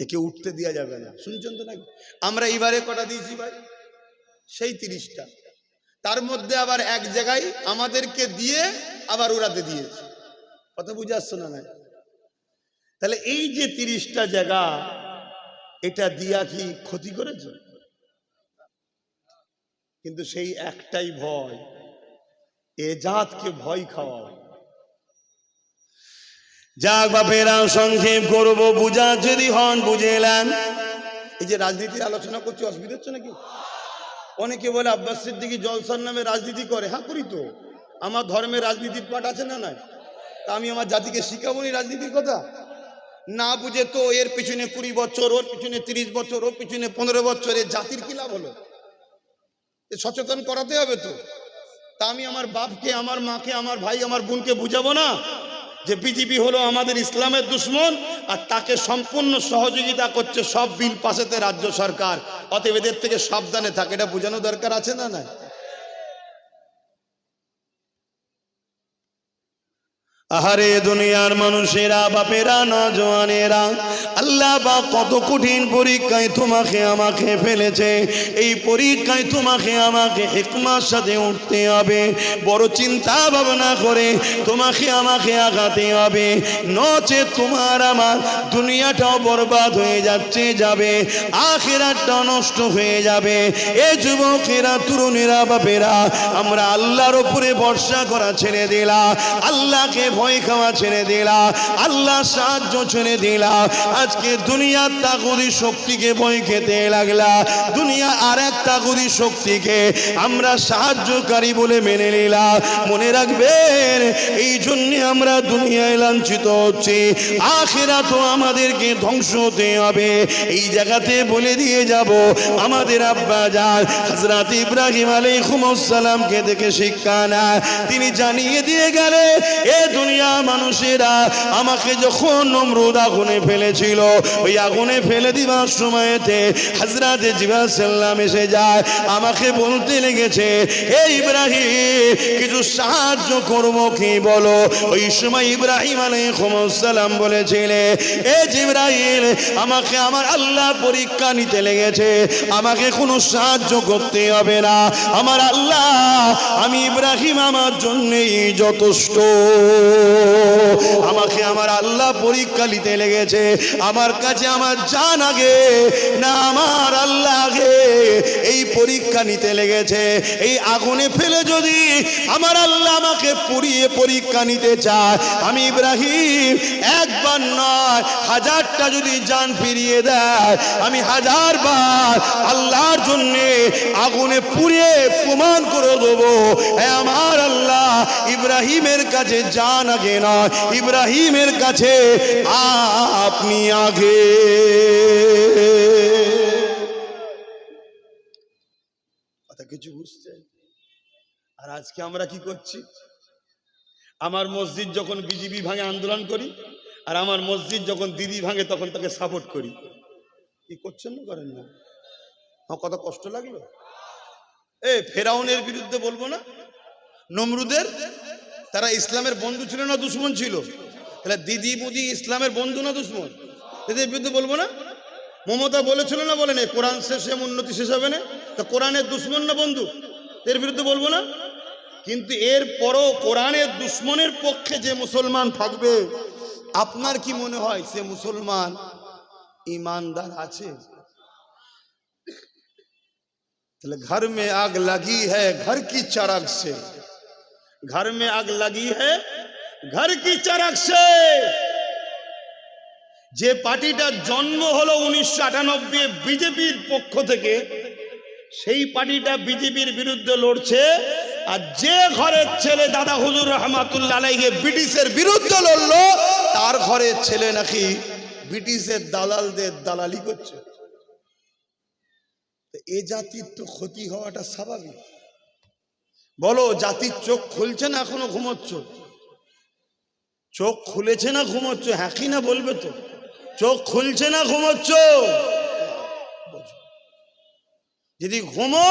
একে উঠতে দেওয়া যাবে না। শুনছেন তো নাকি? আমরা এইবারে কটা দিয়েছি ভাই? সেই 30টা। তার মধ্যে আবার এক জায়গায় আমাদেরকে দিয়ে আবার ওরাতে দিয়েছে। কথা বুঝে আসছে না? না? তাহলে এই যে 30টা জায়গা, এটা দিয়া কি ক্ষতি করেছে? কিন্তু সেই একটাই ভয়, এ জাতকে ভয় খাওয়া। যাক বাপেরা, সংক্ষেপ করব, বুঝা যদি হন বুঝে এলেন। এই যে রাজনীতির আলোচনা করছি, অসুবিধা হচ্ছে নাকি? অনেকে বলে আব্বাস সিদ্দিকী জলসার নামে রাজনীতি করে। হ্যাঁ করি তো, আমার ধর্মে রাজনীতির পাঠ আছে না? নাই? তা আমি আমার জাতিকে শিখাবো নি রাজনীতির কথা? না বুঝে তো এর পিছনে 20 বছর, ওর পিছনে 30 বছর, ওর পিছনে 15 বছর, এর জাতির কি লাভ হলো? সচেতন করাতে হবে তো। তা আমি আমার বাপকে, আমার মাকে, আমার ভাই, আমার বোনকে বুঝাবো না যে বিজেপি হলো আমাদের ইসলামের দুশ্মন, আর তাকে সম্পূর্ণ সহযোগিতা করছে সব বিল পাশেতে রাজ্য সরকার, অতএব এদের থেকে সাবধানে থাকে? এটা বোঝানো দরকার আছে না? না? আহারে দুনিয়ার মানুষেরা, বাপেরা, নওজওয়ানেরা, আল্লাহ পাক কত কঠিন পরীক্ষায় তোমাকে আমাকে ফেলেছে। এই পরীক্ষায় তোমাকে আমাকে হিকমার সাথে উঠতে হবে, বড় চিন্তা ভাবনা করে তোমাকে আমাকে আগাতে হবে, নচেত তোমার আমার দুনিয়াটাও বরবাদ হয়ে যাবে, আখিরাতটাও নষ্ট হয়ে যাবে। এ যুবকেরা, তরুণেরা, বাপেরা, আমরা আল্লাহর উপরে ভরসা করা ছেড়ে দিলাম, আল্লাহকে ভয় খাওয়া ছেড়ে দিলা, আল্লাহ সাহায্য ছেড়ে দিলা। আজকে দুনিয়ার তাগুতি শক্তিকে ভয় খেতে লাগলা, দুনিয়া আর এক তাগুতি শক্তিকে আমরা সাহায্যকারী বলে মেনে নিলাম। মনে রাখবেন, এই জন্য আমরা দুনিয়ায় লাঞ্ছিত হচ্ছি, আখিরাতও আমাদেরকে ধ্বংস হতে হবে। এই জায়গাতে বলে দিয়ে যাব, আমাদের আব্বা জান হযরত ইব্রাহিম আলাইহিস সালামকে দেখে শিক্ষা না, তিনি জানিয়ে দিয়ে গেলে, এ দুনিয়া মানুষেরা, আমাকে যখন নমরুদ আগুনে ফেলেছিল, ওই আগুনে ফেলে দিবার সময়তে হযরত জিবরাইল সাল্লাম এসে যায়, আমাকে বলতে লেগেছে, হে ইব্রাহিম, কিছু সাহায্য করবো কি বলো? ওই সময় ইব্রাহিম আলাইহিস সালাম বলেছিলেন, এ জিবরাইল, আমাকে আমার আল্লাহ পরীক্ষা নিতে লেগেছে, আমাকে কোনো সাহায্য করতে হবে না, আমার আল্লাহ, আমি ইব্রাহিম আমার জন্যই যথেষ্ট। আমাকে আমার আল্লাহ পরীক্ষা নিতে লেগেছে, আমার কাছে আমার জান আগে না আমার আল্লাহ আগে, এই পরীক্ষা নিতে লেগেছে। এই আগুনে ফেলে যদি আমার আল্লাহ আমাকে পুড়িয়ে পরীক্ষা নিতে চায়, আমি ইব্রাহিম একবার নয়, হাজারটা যদি জান ফিরিয়ে দেয়, আমি হাজারবার আল্লাহর জন্য আগুনে পুড়িয়ে প্রমাণ করে দেবো, আমার আল্লাহ ইব্রাহিমের কাছে জান আগে নয়, ইব্রাহিমের কাছে আপনি আগে। কথা কিছু বুঝছেন? আর আজকে আমরা কি করছি? আমার মসজিদ যখন বিজেপি ভাঙে আন্দোলন করি, আর আমার মসজিদ যখন দিদি ভাঙে তখন তাকে সাপোর্ট করি। কি করছেন না করেন না? আমার কত কষ্ট লাগলো। ফেরাউনের বিরুদ্ধে বলবো না, নমরুদের, তারা ইসলামের বন্ধু ছিল না দুশ্মন ছিল? তাহলে দিদি বুদি ইসলামের বন্ধু না দুশ্মন? এদের বিরুদ্ধে বলবো না? মমতা বলেছিল না, বলেন কোরআন শেষে উন্নতি শেষ হবে না? তা কোরআনের দুশ্মন না বন্ধু? এর বিরুদ্ধে বলবো না? কিন্তু এর পরও কোরআনের দুশ্মনের পক্ষে যে মুসলমান থাকবে, আপনার কি মনে হয় সে মুসলমান ईमानदार আছে? তাহলে घर में आग लगी है घर की चरक से, घर में आग लगी है घर की चरक से। যে পার্টিটার জন্ম হলো 1998 বিজেপির পক্ষ থেকে, সেই পার্টিটা বিজেপির বিরুদ্ধে লড়ছে, আর যে ঘরের ছেলে দাদা হুজুর রহমাতুল্লাহ আলাইহি ব্রিটিশের বিরুদ্ধে লড়লো, তার ঘরের ছেলে নাকি ব্রিটিশের দালালদের দালালি করছে। এ জাতির তো ক্ষতি হওয়াটা স্বাভাবিক। বলো, জাতির চোখ খুলছে না এখনো ঘুমোচ্ছ? চোখ খুলেছে না ঘুমোচ্ছ? হ্যাঁ কি না বলবে তো? চোখ খুলছে না ঘুমোচ্ছ? যদি ঘুমো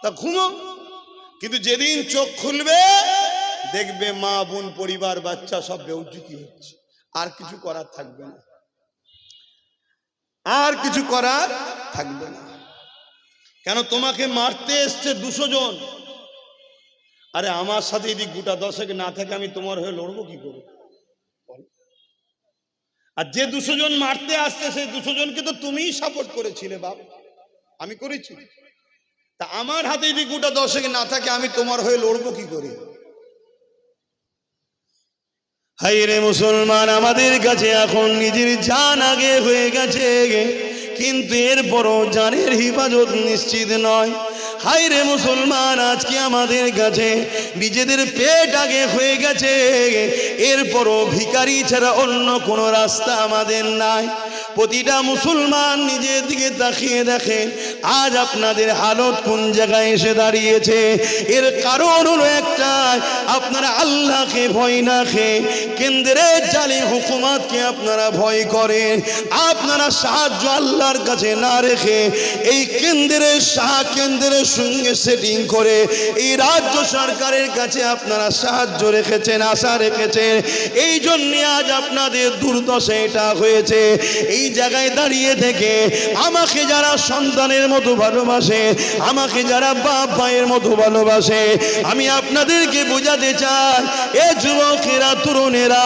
তা ঘুমো, কিন্তু যেদিন চোখ খুলবে দেখবে মা বোন পরিবার বাচ্চা সব বেউজ্জতি হচ্ছে, আর কিছু করার থাকবে না, আর কিছু করার থাকবে না। কেন? তোমাকে মারতে এসছে 200 জন। আরে আমার সাথে যদি গোটা 10 না থাকে, আমি তোমার হয়ে লড়বো কি করে? আর যে 200 জন মারতে আসছে, সেই 200 জনকে তো তুমিই সাপোর্ট করেছিলে বাপ, আমি করেছি। তা আমার হাতে যদি গোটা 10 না থাকে, আমি তোমার হয়ে লড়বো কি করে? হায় রে মুসলমান, আমাদের কাছে এখন নিজের জান আগে হয়ে গেছে, কিন্তু এরপরও জানের হিফাজত নিশ্চিত নয়। হায় রে মুসলমান, আজকে আমাদের কাছে নিজেদের পেট আগে হয়ে গেছে, এরপরও ভিখারি ছাড়া অন্য কোনো রাস্তা আমাদের নাই। প্রতিটা মুসলমান নিজের দিকে তাকিয়ে দেখেন আজ আপনাদের হালত কোন জায়গায় এসে দাঁড়িয়েছে। এর কারণ হলো একটা, আপনারা আল্লাহকে ভয় না খেয়ে কেন্দ্রের জালি হুকুমতকে আপনারা ভয় করেন। আপনারা সাহায্য আল্লাহর কাছে না রেখে এই কেন্দ্রের কেন্দ্রের সঙ্গে সেটিং করে এই রাজ্য সরকারের কাছে আপনারা সাহায্য রেখেছেন, আশা রেখেছেন। এই জন্য আজ আপনাদের দুর্দশা এটা হয়েছে। এই জায়গায় দাঁড়িয়ে থেকে আমাকে যারা সন্তানের মতো ভালোবাসে, আমাকে যারা বাপ ভাইয়ের মতো ভালোবাসে, আমি আপনাদেরকে বোঝাতে চাই, এ যুবকেরা তরুণেরা,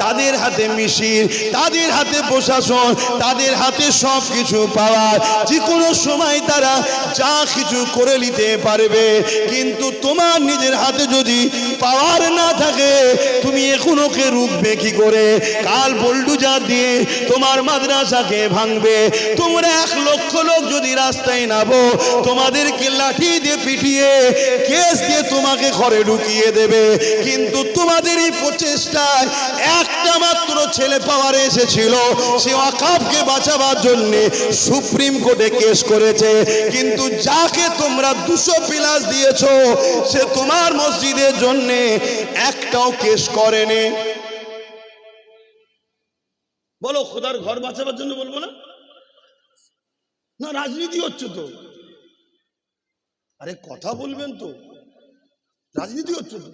তাদের হাতে মিছিল, তাদের হাতে প্রশাসন, তাদের হাতে সব কিছু পাওয়ার, যে কোনো সময় তারা যা কিছু করে নিতে পারবে। কিন্তু তোমার নিজের হাতে যদি পাওয়ার না থাকে, তুমি এখনোকে রুখবে কি করে? কাল বুলডোজার দিয়ে তোমার মাদ্রাসাকে ভাঙবে। তোমরা 1 লক্ষ লোক যদি রাস্তায় নামো, তোমাদেরকে লাঠি দিয়ে পিটিয়ে কেস দিয়ে তোমাকে ঘরে ঢুকিয়ে দেবে। কিন্তু তোমাদের এই প্রচেষ্টায় একটা মাত্র ছেলে পাওয়ারে এসেছিল, সে ওয়াকফকে বাঁচাবার জন্য সুপ্রিম কোর্টে কেস করেছে। কিন্তু যাকে তোমরা 200 প্লাস দিয়েছো, সে তোমার মসজিদের জন্য একটাও কেস করেনি। বলো, খোদার ঘর বাঁচাবার জন্য বলবো না? না, রাজনীতি হচ্ছে তো। আরে কথা বলবেন তো, রাজনীতি হচ্ছে তো।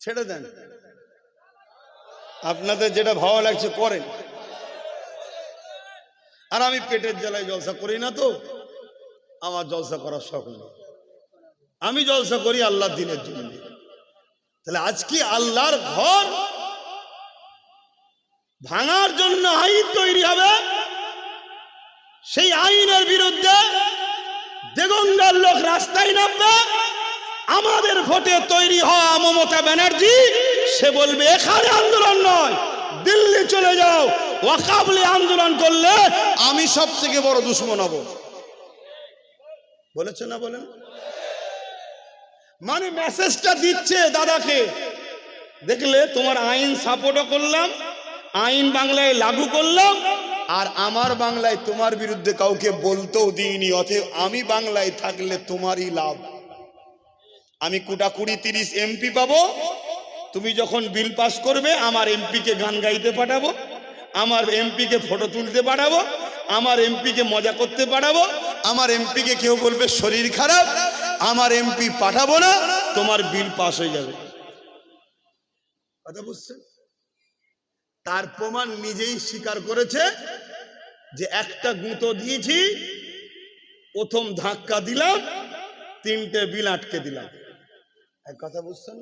ছেড়ে দেন, আপনাদের যেটা ভালো লাগছে করেন। আর আমি পেটের জ্বালায় জলসা করি না তো, আমার জলসা করার শখ নেই। আমি জলসা করি আল্লাহর দিনের জন্য। তাহলে আজকে আল্লাহর ঘর ভাঙার জন্য আইন তৈরি হবে, সেই আইনের বিরুদ্ধে দেগঙ্গার লোক রাস্তায় নামবে। আমাদের ভোটে তৈরি হওয়া মমতা ব্যানার্জি, সে বলবে এখানে আন্দোলন নয়, দিল্লি চলে যাও, ওয়াকফ নিয়ে আন্দোলন করলে আমি সব থেকে বড় দুশমন হব। বলেছে না? বলেন। মানে মেসেজটা দিচ্ছে দাদাকে, দেখলে তোমার আইন সাপোর্টও করলাম, আইন বাংলায় লাগু করলাম, আর আমার বাংলায় তোমার বিরুদ্ধে কাউকে বলতেও দিইনি। অতএব আমি বাংলায় থাকলে তোমারই লাভ। আমি 20-30 এমপি পাবো। তুমি যখন বিল পাস করবে, আমার এমপিকে গান গাইতে পাঠাবো, আমার এমপিকে ফটো তুলতে পাঠাবো, আমার এমপিকে মজা করতে পাঠাবো। আমার এমপিকে কেউ বলবে শরীর খারাপ, আমার এমপি পাঠাবো না, তোমার বিল পাস হয়ে যাবে। কথা বুঝছেন? তার প্রমাণ নিজেই স্বীকার করেছে যে একটা গুঁতো দিয়েছি, প্রথম ধাক্কা দিলাম, 3টে বিল আটকে দিলাম। এক কথা বুঝছেন?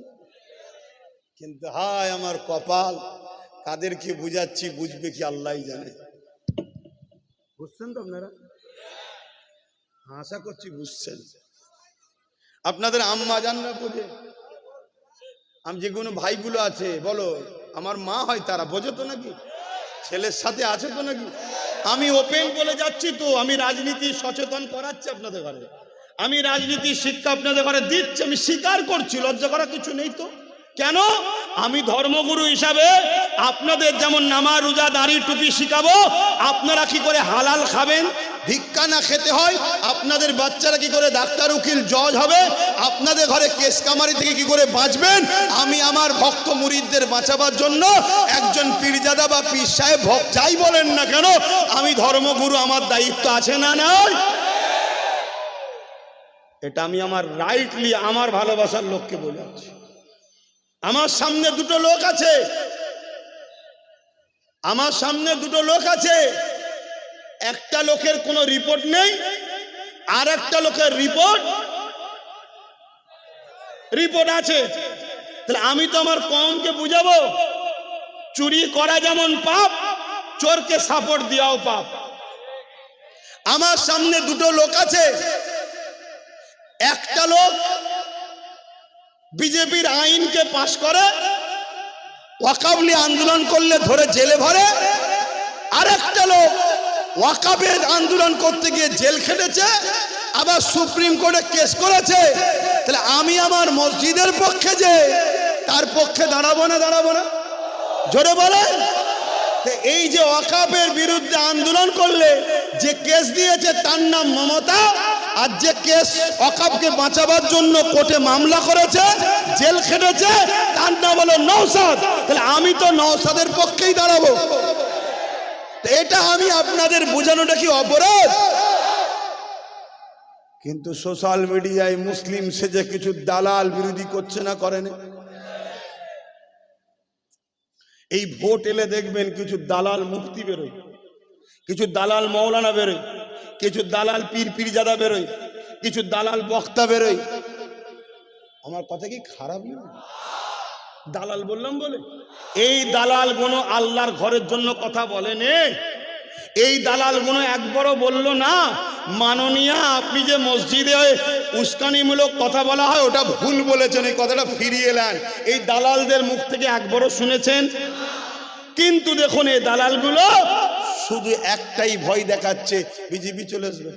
কিন্তু হায় আমার কপাল, কাদেরকে বুঝাচ্ছি, বুঝবে কি আল্লাহই জানে। বুঝছেন তো আপনারা? আশা করছি বুঝছেন। আপনাদের আম্মা জান না বোঝে? আমি যেগুলো ভাইগুলো আছে, বলো আমার মা হয়, তারা বোঝে তো নাকি? ছেলের সাথে আছে তো নাকি? আমি ওপেন বলে যাচ্ছি তো, আমি রাজনীতি সচেতন করাচ্ছি আপনাদের ঘরে, আমি রাজনীতির শিক্ষা আপনাদের ঘরে দিচ্ছি, আমি স্বীকার করছি, লজ্জা করার কিছু নেই তো। কেন? আমি ধর্মগুরু হিসাবে আপনাদের যেমন নামাজ রোজা দাড়ি টুপি শিখাবো, আপনারা কি করে হালাল খাবেন, ভিক্ষা না খেতে হয়, আপনাদের বাচ্চারা কি করে ডাক্তার উকিল জজ হবে, আপনাদের ঘরে কেস কামারি থেকে কি করে বাঁচবেন, আমি আমার ভক্ত মুরিদদের বাঁচাবার জন্য একজন পীরজাদা বা পীর সাহেব ভক্ত যাই বলেন না কেন, আমি ধর্মগুরু, আমার দায়িত্ব আছে না নাই? এটা আমি আমার রাইটলি আমার ভালোবাসার লোককে বলে আছি। আমার সামনে দুটো লোক আছে, আমার সামনে দুটো লোক আছে, একটা লোকের কোনো রিপোর্ট নেই, আর একটা লোকের রিপোর্ট আছে। তাহলে আমি তো আমার কমকে বুঝাবো, চুরি করা যেমন পাপ, চোরকে সাপোর্ট দেওয়াও পাপ। আমার সামনে দুটো লোক আছে, একটা লোক বিজেপির আইনকে পাশ করে, ওয়াকফ নিয়ে আন্দোলন করলে ধরে জেলে ভরে, আর একটা লোক ওয়াকফের আন্দোলন করতে গিয়ে জেল খেটেছে, আবার সুপ্রিম কোর্টে কেস করেছে। তাহলে আমি আমার মসজিদের পক্ষে যে তার পক্ষে দাঁড়াবো না জোরে বলেন। এই যে ওয়াকাফের বিরুদ্ধে আন্দোলন করলে যে কেস দিয়েছে তার নাম মমতা, আর যে কেস ওয়াকাফকে বাঁচাবার জন্য কোর্টে মামলা করেছে, জেল খেটেছে, তার নাম হলো নওশাদ। তাহলে আমি তো নওশাদের পক্ষেই দাঁড়াবো। এটা আমি আপনাদের বোঝানোটা কি অপরাধ? কিন্তু সোশ্যাল মিডিয়ায় মুসলিম সেজে কিছু দালাল বিরোধী করছে না, করেন? এই ভোট এলে দেখবেন কিছু দালাল মুফতি বেরোয়, কিছু দালাল মৌলানা বেরোয়, কিছু দালাল পীর পীরজাদা বেরোয়, কিছু দালাল বক্তা বেরোয়। আমার কথা কি খারাপ না? দালাল বললাম বলে এই দালাল গুলো আল্লাহর ঘরের জন্য কথা বলেন। এই দালাল গুলো একবারও বললো না মাননীয়া আপনি যে মসজিদে উস্কানিমূলক কথা বলা হয় ওটা ভুল বলেছেন, এই কথাটা ফিরিয়ে নেন। এই দালালদের মুখ থেকে একবারও শুনেছেন? কিন্তু দেখুন এই দালালগুলো শুধু একটাই ভয় দেখাচ্ছে, বিজেপি চলে আসবে।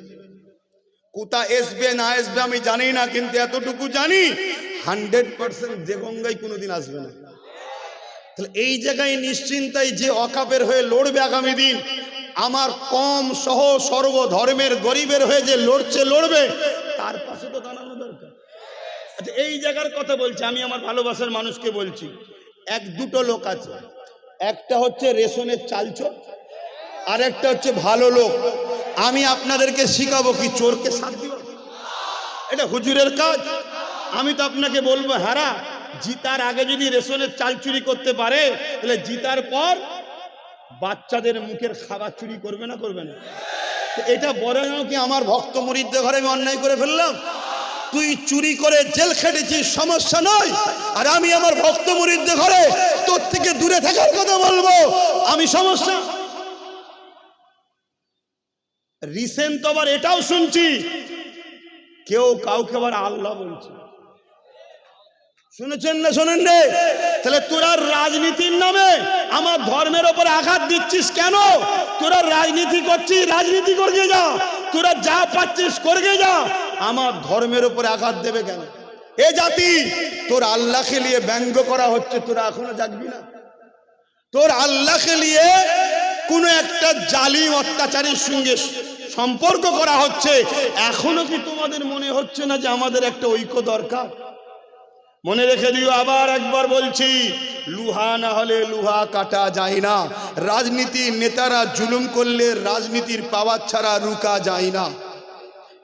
কোথা আসবে না আসবে আমি জানি না, কিন্তু এতটুকু জানি 100% দেগঙ্গাই কোনোদিন আসবে না। তাহলে এই জায়গায় নিশ্চিন্তায় যে ওয়াকাফের হয়ে লড়বে আগামী দিন, আমার কম সহ সর্ব ধর্মের গরিবের হয়ে যে লড়বে, তার পাশে তো দাঁড়ানো দরকার। আচ্ছা এই জায়গার কথা বলছি, আমি আমার ভালোবাসার মানুষকে বলছি, এক দুটো লোক আছে, একটা হচ্ছে রেশনের চালচোর, আর একটা হচ্ছে ভালো লোক। আমি আপনাদেরকে শিখাবো কি চোরকে সাথ দিব, এটা হুজুরের কাজ। আমি তো আপনাকে বলবো হারা জিতার আগে যদি রেশনের চাল চুরি করতে পারে, তাহলে জিতার পর বাচ্চাদের মুখের খাবার চুরি করবে না? এটা বড় কি আমার ভক্ত মুরিদদের ঘরে আমি অন্যায় করে ফেললাম? তুই চুরি করে জেল খেটেছিস, সমস্যা নয়, আর আমি আমার ভক্ত মুরিদদের ঘরে তোর থেকে দূরে থাকার কথা বলবো, আমি সমস্যা? রিসেন্ট তো আবার এটাও শুনছি কেউ কাউকে আবার আল্লাহ বলছে, শুনেছেন না শোনেন রে? তাহলে তোরা রাজনীতির নামে আমার ধর্মের ওপর আঘাত দিচ্ছিস কেন? তোরা রাজনীতি করছিস, রাজনীতি করে যা, তোরা যা পাচ্ছিস করে যা, আমার ধর্মের ওপর আঘাত দেবে কেন? এ জাতি তোর আল্লাহকে নিয়ে ব্যঙ্গ করা হচ্ছে, তোরা এখনো জাগবি না? তোর আল্লাহকে নিয়ে কোন একটা জালিম অত্যাচারীর সঙ্গে সম্পর্ক করা হচ্ছে, এখনো কি তোমাদের মনে হচ্ছে না যে আমাদের একটা ঐক্য দরকার? মনে রেখে দিও, আবার একবার বলছি, লুহা না হলে লুহা কাটা যায় না। রাজনীতির নেতারা জুলুম করলে রাজনীতির পাওয়ার ছাড়া রুকা যায় না।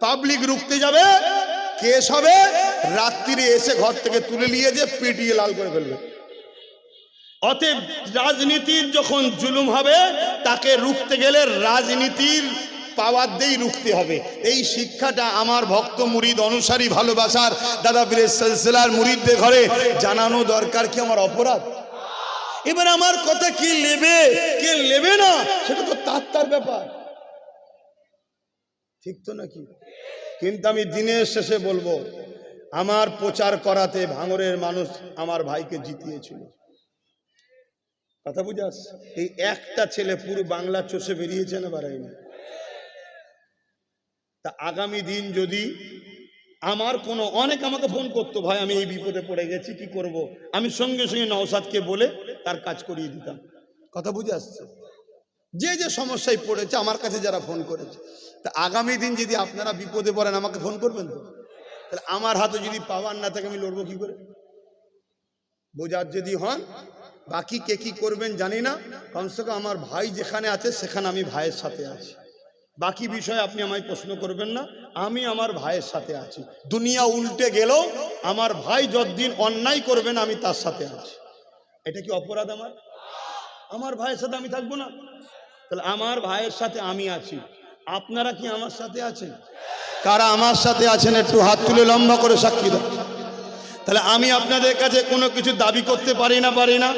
পাবলিক রুখতে যাবে, কেস হবে, রাত্রিরে এসে ঘর থেকে তুলে নিয়ে যে পিটিয়ে লাল করে ফেলবে। অতএব রাজনীতির যখন জুলুম হবে তাকে রুখতে গেলে রাজনীতির পাওয়ার দিয়েই রুখতে হবে। এই শিক্ষাটা আমার ভক্ত মুরিদ অনুসারী ভালোবাসার দাদা পীরের সিলসিলার মুরিদদের ঘরে জানানো দরকার। কি আমার অপরাধ? এবার আমার কথা কি নেবে কে নেবে না সেটা তো তার ব্যাপার, ঠিক তো নাকি? কিন্তু আমি দিনের শেষে বলবো, আমার প্রচার করাতে ভাঙড়ের মানুষ আমার ভাইকে জিতিয়েছিল। কথা বুঝে আসছে? এই একটা ছেলে পুরো বাংলা চষে বেরিয়েছে না বাড়ায়নি? তা আগামী দিন যদি আমার কোনো অনেক আমাকে ফোন করতো, ভাই আমি এই বিপদে পড়ে গেছি কি করব, আমি সঙ্গে সঙ্গে নওশাদকে বলে তার কাজ করিয়ে দিতাম। কথা বুঝে আসছে? যে যে সমস্যায় পড়েছে আমার কাছে যারা ফোন করেছে, তা আগামী দিন যদি আপনারা বিপদে পড়েন আমাকে ফোন করবেন তো? তাহলে আমার হাতে যদি পাওয়ার না থাকে আমি লড়বো কি করে? বোঝার যদি হন, বাকি কে কি করবেন জানি না, কমসে কম আমার ভাই যেখানে আছে সেখানে আমি ভাইয়ের সাথে আছি। বাকি বিষয়ে আপনি আমায় প্রশ্ন করবেন না, আমি আমার ভাইয়ের সাথে আছি। দুনিয়া উল্টে গেলেও আমার ভাই যতদিন অন্যায় করবেন আমি তার সাথে আছি। এটা কি অপরাধ আমার? আমার ভাইয়ের সাথে আমি থাকবো না? তাহলে আমার ভাইয়ের সাথে আমি আছি, আপনারা কি আমার সাথে আছেন? কারা আমার সাথে আছেন একটু হাত তুলে লম্বা করে সাক্ষী দাও। তাহলে আমি আপনাদের কাছে কোনো কিছু দাবি করতে পারি না।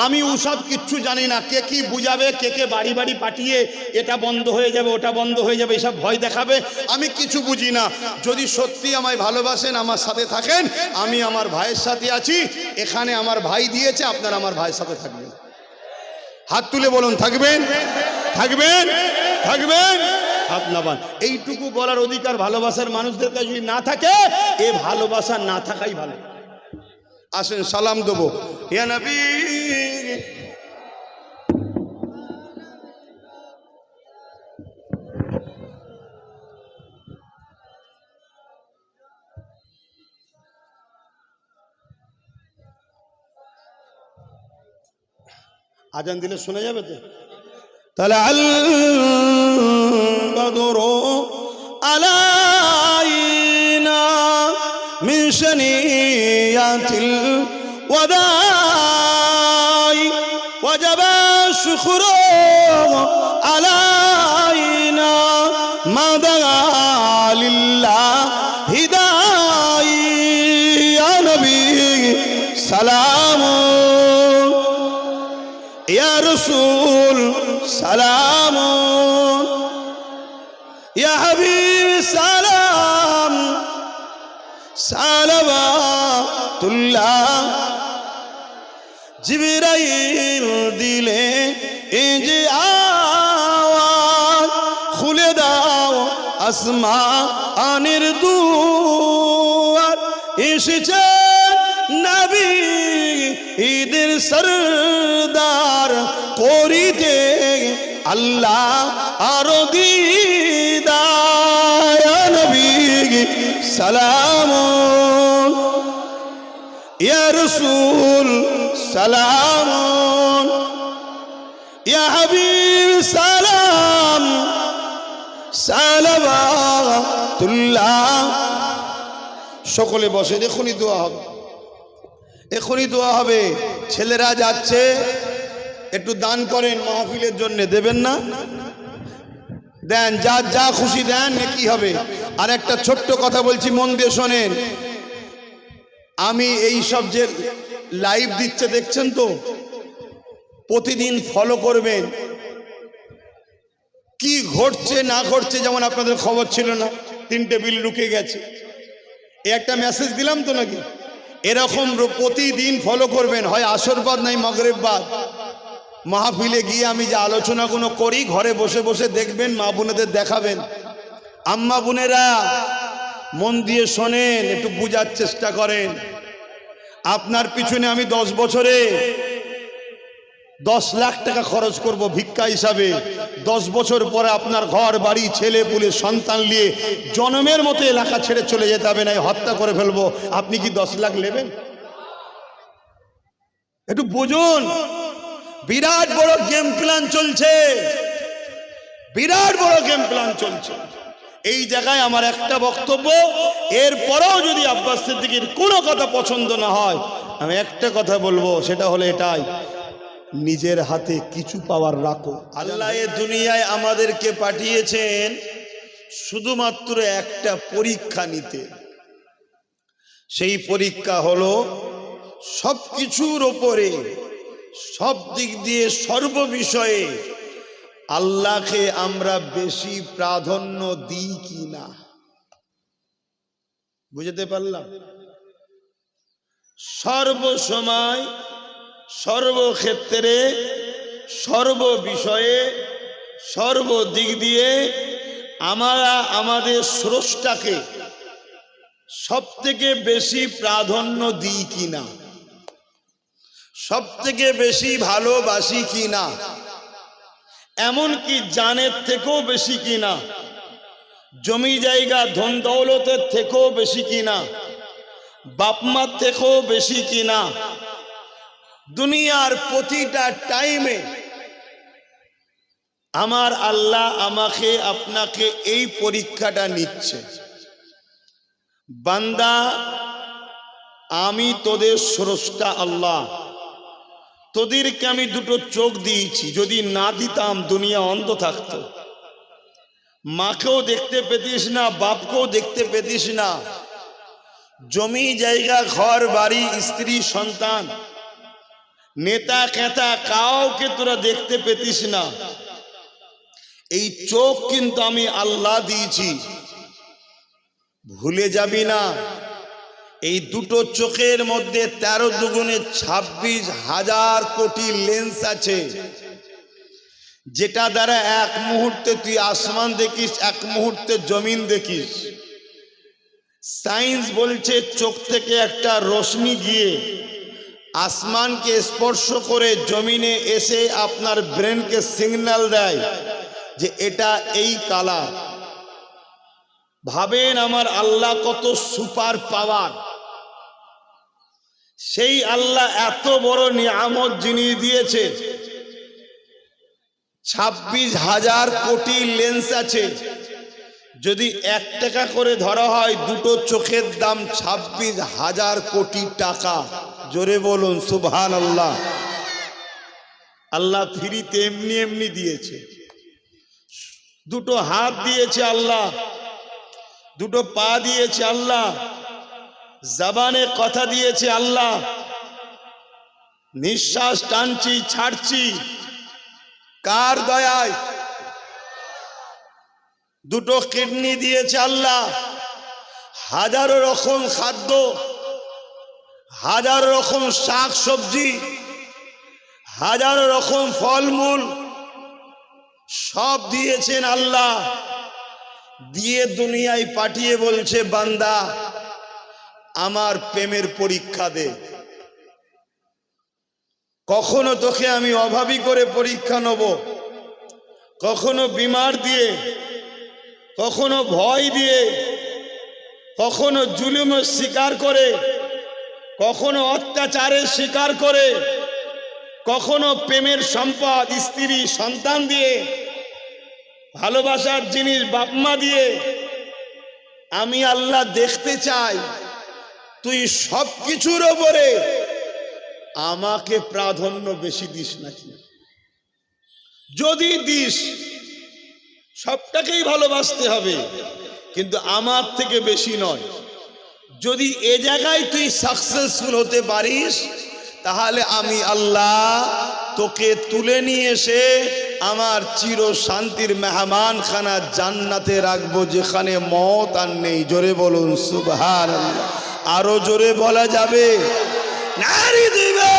আমি ওসব কিচ্ছু জানি না, কে কি বুঝাবে, কে বাড়ি বাড়ি পাঠিয়ে এটা বন্ধ হয়ে যাবে ওটা বন্ধ হয়ে যাবে এসব ভয় দেখাবে, আমি কিছু বুঝি না। যদি সত্যি আমায় ভালোবাসেন, আমার সাথে থাকেন, আমি আমার ভাইয়ের সাথে আছি। এখানে আমার ভাই দিয়েছে, আপনারা আমার ভাইয়ের সাথে থাকবেন। হাত তুলে বলুন, থাকবেন? হাত নামান। এইটুকু বলার অধিকার ভালোবাসার মানুষদের কাছে যদি না থাকে, এ ভালোবাসা না থাকাই ভালো। আসেন সালাম দেবো। ইয়া নবী আজান দিলে শোনা যাবে তো? তাহলে আল বদরু আলাইনা মিন শানিয়াতিল ওয়াদাই ওয়াজাবা শুকরু আলাইনা মাদা লিল্লাহি দাই ইয়া নবী সালাম ইয়া রাসূল সালাম ইয়া হাবিব সালাম সালাওয়াতুল্লাহ। জিবরাইল দিলে এই যে আওয়াজ, খুলে দাও আসমানের দুয়ার, এসেছে নবী ঈদের সরদার, করিতে আল্লাহ আরো দিদার। ইয়া নবী সালাম ইয়া রাসূল সালাম ইয়া হাবিব সালাম সালাওয়াতুল্লাহ। সকলে বসে, এখনই দোয়া হবে, এখনই দোয়া হবে। ছেলেরা যাচ্ছে, একটু দান করেন মাহফিলের জন্য, দেবেন না? দেন, যা যা খুশি দেন, কি হবে। আর একটা ছোট্ট কথা বলছি, মন দিয়ে শোনেন। আমি এই সব যে লাইভ দিচ্ছে দেখছেন তো, প্রতিদিন ফলো করবেন কি ঘটছে না ঘটছে। যেমন আপনাদের খবর ছিল না 3টে বিল ঢুকে গেছে, এই একটা মেসেজ দিলাম তো নাকি? এরকম প্রতিদিন ফলো করবেন, হয় আসরবাদ নাই মাগরিববাদ। মাহফিলে গিয়ে আমি যে আলোচনাগুলো করি, ঘরে বসে বসে দেখবেন, মা বোনেদের দেখাবেন। আম্মা বোনেরা মন দিয়ে শোনেন, একটু বোঝার চেষ্টা করেন। আপনার পিছনে আমি 10 বছরে 10 লাখ টাকা খরচ করব ভিক্ষা হিসাবে। 10 বছর পরে আপনার ঘর বাড়ি ছেলে পুলে সন্তান নিয়ে জন্মের মতো এলাকা ছেড়ে চলে যেতে হবে, না হত্যা করে ফেলবো। আপনি কি 10 লাখ নেবেন? একটু বুঝুন। বিরাট বড় গেম প্ল্যান চলছে, বিরাট বড় গেম প্ল্যান চলছে। এই জায়গায় আমার একটা বক্তব্য, এরপরেও যদি আব্বাস সিদ্দিকীর কোনো কথা পছন্দ না হয়, আমি একটা কথা বলবো, সেটা হলো এটাই, নিজের হাতে কিছু পাওয়ার রাখো। আল্লাহ এ দুনিয়ায় আমাদেরকে পাঠিয়েছেন শুধুমাত্র একটা পরীক্ষা নিতে। সেই পরীক্ষা হলো সবকিছুর ওপরে, সব দিক দিয়ে, সর্ব বিষয়ে আল্লাহকে আমরা বেশি প্রাধান্য দিই কি না। বুঝতে পারলাম? সর্বসময়, সর্বক্ষেত্রে, সর্ব বিষয়ে, সর্ব দিক দিয়ে আমরা আমাদের স্রষ্টাকে সব থেকে বেশি প্রাধান্য দিই কি না, সব থেকে বেশি ভালোবাসি কি না, এমনকি জানের থেকেও বেশি কিনা, জমি জায়গা ধন দৌলতের থেকেও বেশি কিনা, বাপমার থেকেও বেশি কিনা। দুনিয়ার প্রতিটা টাইমে আমার আল্লাহ আমাকে আপনাকে এই পরীক্ষাটা নিচ্ছে। বান্দা, আমি তোদের স্রষ্টা আল্লাহ, তোদেরকে আমি দুটো চোখ দিয়েছি, যদি না দিতাম দুনিয়া অন্ধ থাকতো। মাকেও দেখতে পেতিস না, বাপকেও দেখতে পেতিস না, জমি জায়গা ঘর বাড়ি স্ত্রী সন্তান নেতা কেতা কাউকে তোরা দেখতে পেতিস না। এই চোখ কিন্তু আমি আল্লাহ দিয়েছি, ভুলে যাবি না। এই দুটো চোখের মধ্যে 13 দুগুণে 26,000 কোটি লেন্স আছে, যেটা দ্বারা এক মুহূর্তে তুই আসমান দেখিস, এক মুহূর্তে জমিন দেখিস। সায়েন্স বলছে চোখ থেকে একটা রশ্মি গিয়ে আসমানকে স্পর্শ করে জমিনে এসে আপনার ব্রেনকে সিগন্যাল দেয় যে এটা এই কালার। ভাবেন আমার আল্লাহ কত সুপার পাওয়ার। সেই আল্লাহ এত বড় নিয়ামত যিনি দিয়েছে, 26,000 কোটি লেন্স আছে। যদি 1 টাকা করে ধরা হয়, দুটো চোখের দাম 26,000 কোটি টাকা। জোরে বলুন সুবহানাল্লাহ। আল্লাহ ফ্রিতে এমনি এমনি দিয়েছে। দুটো হাত দিয়েছে আল্লাহ, দুটো পা দিয়েছে আল্লাহ, জবানে কথা দিয়েছে আল্লাহ, নিঃশ্বাস টানছি ছাড়ছি কার দয়ায়। দুটো কিডনি দিয়েছে আল্লাহ, হাজারো রকম খাদ্য, হাজারো রকম শাক সবজি, হাজারো রকম ফলমূল সব দিয়েছেন আল্লাহ। দিয়ে দুনিয়ায় পাঠিয়ে বলছে, বান্দা আমার প্রেমের পরীক্ষা দে। কখনো তোকে আমি অভাবী করে পরীক্ষা নেব, কখনো বিমার দিয়ে, কখনো ভয় দিয়ে, কখনো জুলুমের শিকার করে, কখনো অত্যাচারের শিকার করে, কখনো প্রেমের সম্পদ স্ত্রী সন্তান দিয়ে, ভালোবাসার জিনিস বাপ মা দিয়ে। আমি আল্লাহ দেখতে চাই তুই সব কিছুর ওপরে আমাকে প্রাধান্য বেশি দিস নাকি। যদি দিস, সবটাকেই ভালোবাসতে হবে, কিন্তু আমার থেকে বেশি নয়। যদি এ জায়গায় তুই সাকসেসফুল হতে পারিস, তাহলে আমি আল্লাহ তোকে তুলে নিয়ে এসে আমার চির শান্তির মেহমানখানা জান্নাতে রাখবো, যেখানে মওত আর নেই। জোরে বলুন সুবহানাল্লাহ। আরো জোরে বলা যাবে? নারী দিবে।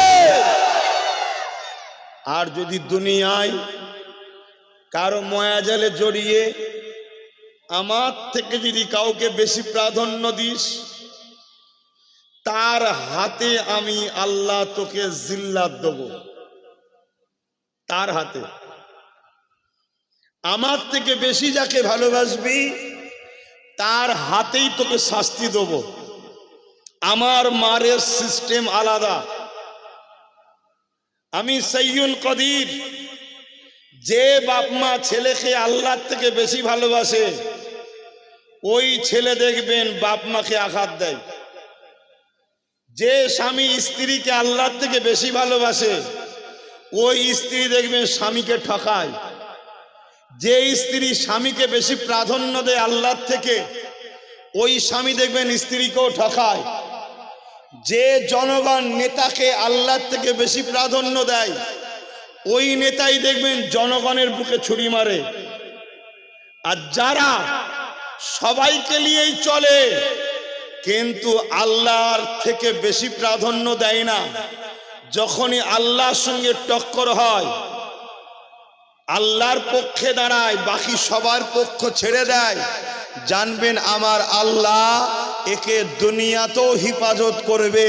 আর যদি দুনিয়ায় কারো মায়াজালে জড়িয়ে আমার থেকে যদি কাউকে বেশি প্রাধান্য দিস, তার হাতে আমি আল্লাহ তোকে জিল্লাত দেব। তার হাতে। আমার থেকে বেশি যাকে ভালোবাসবি, তার হাতেই তোকে শাস্তি দেব। আমার মারের সিস্টেম আলাদা। আমি সাইয়ুল কদির। যে বাপ মা ছেলেকে আল্লাহর থেকে বেশি ভালোবাসে, ওই ছেলে দেখবেন বাপ মাকে আঘাত দেয়। যে স্বামী স্ত্রীকে আল্লাহর থেকে বেশি ভালোবাসে, ওই স্ত্রী দেখবেন স্বামীকে ঠকায়। যে স্ত্রী স্বামীকে বেশি প্রাধান্য দেয় আল্লাহর থেকে, ওই স্বামী দেখবেন স্ত্রীকেও ঠকায়। যে জনগণ নেতাকে আল্লাহর থেকে বেশি প্রাধান্য দেয়, ওই নেতাই দেখবেন জনগণের বুকে ছুরি মারে। আর যারা সবাইকে নিয়েই চলে কিন্তু আল্লাহর থেকে বেশি প্রাধান্য দেয় না, যখনই আল্লাহর সঙ্গে টক্কর হয়, আল্লাহর পক্ষে দাঁড়ায়, বাকি সবার পক্ষ ছেড়ে দেয়, জানবেন আমার আল্লাহ একে দুনিয়াতেও হিফাজত করবে,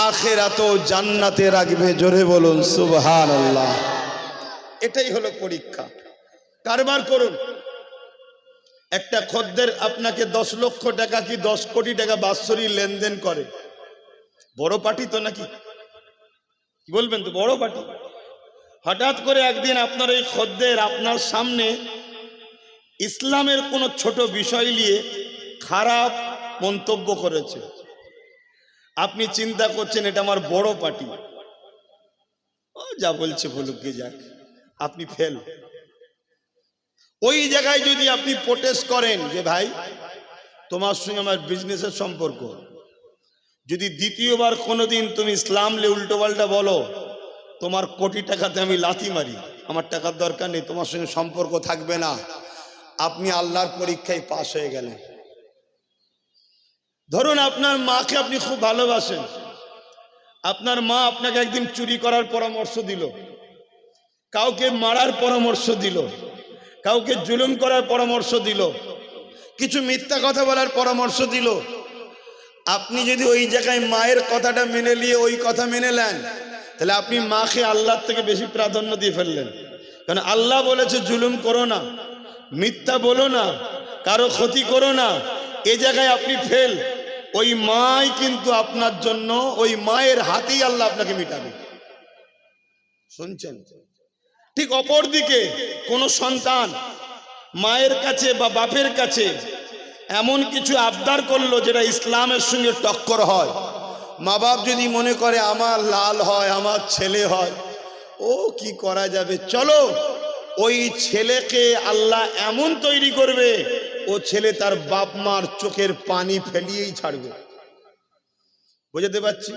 আখিরাতেও জান্নাতে রাখবে। জোরে বলুন সুবহানাল্লাহ। এটাই হলো পরীক্ষা। কারবার করুন। একটা খদ্দের আপনাকে 10 লক্ষ টাকা কি 10 কোটি টাকা বাৎসরিক লেনদেন করে, বড় পার্টি তো নাকি? কি বলবেন? তো বড় পার্টি। হঠাৎ করে একদিন আপনার এই খদ্দের আপনার সামনে ইসলামের কোনো ছোট বিষয় নিয়ে খারাপ মন্তব্য করেছে। আপনি চিন্তা করছেন এটা আমার বড় পার্টি, ও যা বলছে বলুক গে যাক, আপনি ফেল। ওই জায়গায় যদি আপনি প্রোটেস্ট করেন যে ভাই তোমার সঙ্গে আমার বিজনেসের সম্পর্ক, যদি দ্বিতীয়বার কোনোদিন তুমি ইসলাম লে উল্টো পাল্টা বলো, তোমার কোটি টাকাতে আমি লাথি মারি, আমার টাকার দরকার নেই, তোমার সঙ্গে সম্পর্ক থাকবে না, আপনি আল্লাহর পরীক্ষায় পাশ হয়ে গেলেন। ধরুন আপনার মাকে আপনি খুব ভালোবাসেন, আপনার মা আপনাকে একদিন চুরি করার পরামর্শ দিল, কাউকে মারার পরামর্শ দিল, কাউকে জুলুম করার পরামর্শ দিল, কিছু মিথ্যা কথা বলার পরামর্শ দিল। আপনি যদি ওই জায়গায় মায়ের কথাটা মেনে নিয়ে ওই কথা মেনে নেন, তাহলে আপনি মাকে আল্লাহর থেকে বেশি প্রাধান্য দিয়ে ফেললেন। কারণ আল্লাহ বলেছে জুলুম করো না, মিথ্যা বলো না, কারো ক্ষতি করো না। এ জায়গায় আপনি ফেল। ওই মাই কিন্তু আপনার জন্য, ওই মায়ের হাতেই আল্লাহ আপনাকে মিটাবে। শুনছেন? ঠিক অপর দিকে কোন সন্তান মায়ের কাছে বা বাপের কাছে এমন কিছু আবদার করলো যেটা ইসলামের সঙ্গে টক্কর হয়, মা বাপ যদি মনে করে আমার লাল হয়, আমার ছেলে হয়, ও কি করা যাবে, চলো ওই ছেলেকে আল্লাহ এমন তৈরি করবে, ও ছেলে তার বাপ মার চোখের পানি ফেলিয়েই ছাড়বে। বুঝতে পারছি?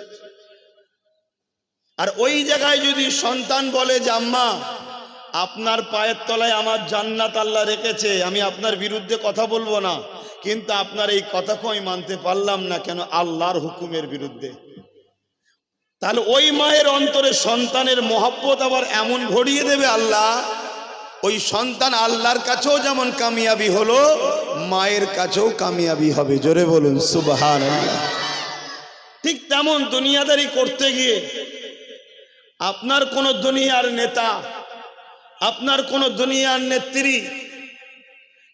আর ওই জায়গায় যদি সন্তান বলে যে আম্মা আপনার পায়ের তলায় আমার জান্নাত আল্লাহ রেখেছে, আমি আপনার বিরুদ্ধে কথা বলবো না, কিন্তু আপনার এই কথাকে আমি মানতে পারলাম না, কেন আল্লাহর হুকুমের বিরুদ্ধে, তাহলে ওই মায়ের অন্তরে সন্তানের মহব্বত আবার এমন ভরিয়ে দেবে আল্লাহ, ওই সন্তান আল্লাহর কাছেও যেমন কামিয়াবি হলো, মায়ের কাছেও কামিয়াবি হবে। জোরে বলুন সুবহানাল্লাহ। ঠিক তেমন দুনিয়াদারি করতে গিয়ে আপনার কোন দুনিয়ার নেতা, আপনার কোন দুনিয়ার নেত্রী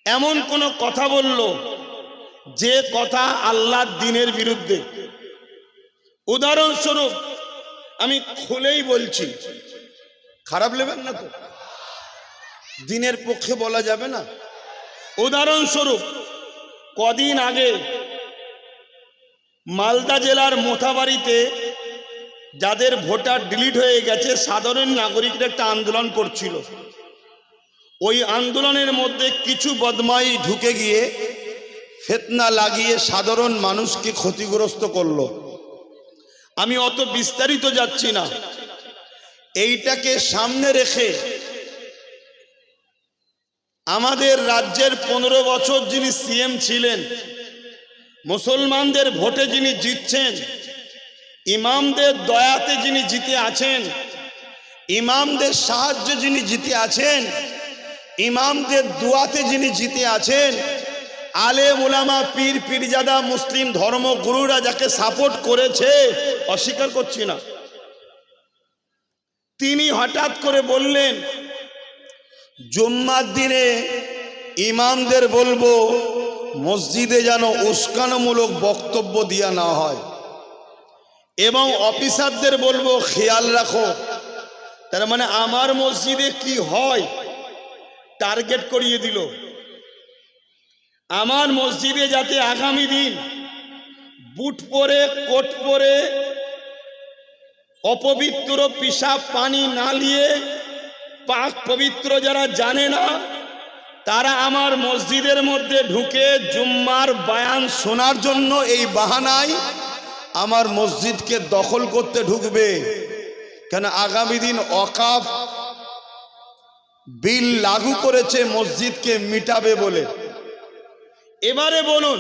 এমন কোন কথা বলল যে কথা আল্লাহর দ্বীনের বিরুদ্ধে, উদাহরণস্বরূপ আমি খুলেই বলছি, খারাপ নেবেন না তো, দ্বীনের পক্ষে বলা যাবে না। উদাহরণস্বরূপ কদিন আগে মালদা জেলার মোথাবাড়িতে যাদের ভোটার ডিলিট হয়ে গেছে, সাধারণ নাগরিকরা একটা আন্দোলন করছিল। ওই আন্দোলনের মধ্যে কিছু বদমাই ঢুকে গিয়ে ফিতনা লাগিয়ে সাধারণ মানুষকে ক্ষতিগ্রস্ত করলো। আমি অত বিস্তারিত যাচ্ছি না। এইটাকে সামনে রেখে আমাদের রাজ্যের 15 বছর যিনি সিএম ছিলেন, মুসলমানদের ভোটে যিনি জিতছেন, ইমামদের দয়াতে যিনি জিতে আছেন, ইমামদের সাহায্যে যিনি জিতে আছেন, ইমামদের দুয়াতে যিনি জিতে আছেন, আলেম উলামা পীর পীরজাদা মুসলিম ধর্মগুরুরা যাকে সাপোর্ট করেছে, অস্বীকার করছি না, তিনি হঠাৎ করে বললেন জুম্মার দিনে ইমামদের বলবো মসজিদে যেন উস্কানিমূলক বক্তব্য দেয়া না হয়, এবং অফিসারদের বলবো খেয়াল রাখো। তার মানে আমার মসজিদে কি হয় টার্গেট করিয়ে দিল, আমার মসজিদে যাতে আগামী দিন বুট পরে কোট পরে অপবিত্র পিশাব পানি না নিয়ে পাক পবিত্র যারা জানে না, তারা আমার মসজিদের মধ্যে ঢুকে জুম্মার বয়ান শোনার জন্য এই বাহানায় আমার মসজিদকে দখল করতে ঢুকবে। কেন আগামী দিন ওয়াকফ বিল লাগু করেছে মসজিদকে মিটাবে বলে। এবারে বলুন,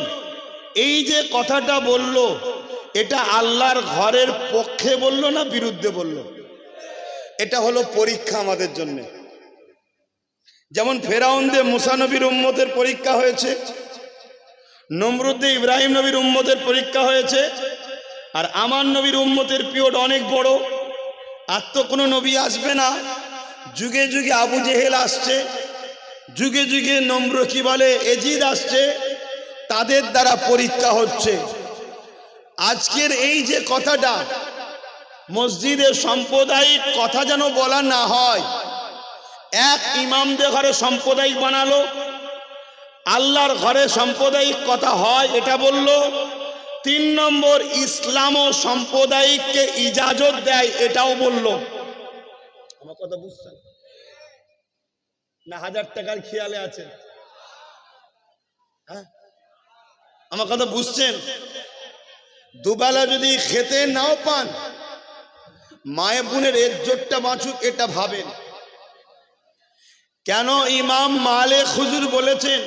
এই যে কথাটা বলল, এটা আল্লাহর ঘরের পক্ষে বলল না বিরুদ্ধে বলল? এটা হলো পরীক্ষা আমাদের জন্য। যেমন ফেরাউনদের মুসা নবীর উম্মতের পরীক্ষা হয়েছে, নমরুদে ইব্রাহিম নবীর উম্মতের পরীক্ষা হয়েছে, আর আমার নবীর উম্মতের পিরিয়ড অনেক বড়। আর তো কোনো নবী আসবে না, যুগে যুগে আবু জেহেল আসছে, যুগে যুগে কি বলে এজিদ আসছে, তাদের দ্বারা পরীক্ষা হচ্ছে। আজকের এই যে কথাটা, মসজিদের সাম্প্রদায়িক কথা যেন বলা না হয়। এক ইমামদের ঘরে সাম্প্রদায়িক বানালো, আল্লাহর ঘরে সাম্প্রদায়িক কথা হয় এটা বলল। 3 নম্বর, ইসলাম ও সাম্প্রদায়িককে ইজাজত দেয় এটাও বলল। আমার কথা বুঝছেন না? 1000 টাকার খেয়ালে আছে? হ্যাঁ, আমার কথা বুঝছেন? দুবেলা যদি খেতে নাও পান, মায়ে বোনের ইজ্জতটা বাঁচুক এটা ভাবেন। কেন ইমাম মালিক হুজুর বলেছেন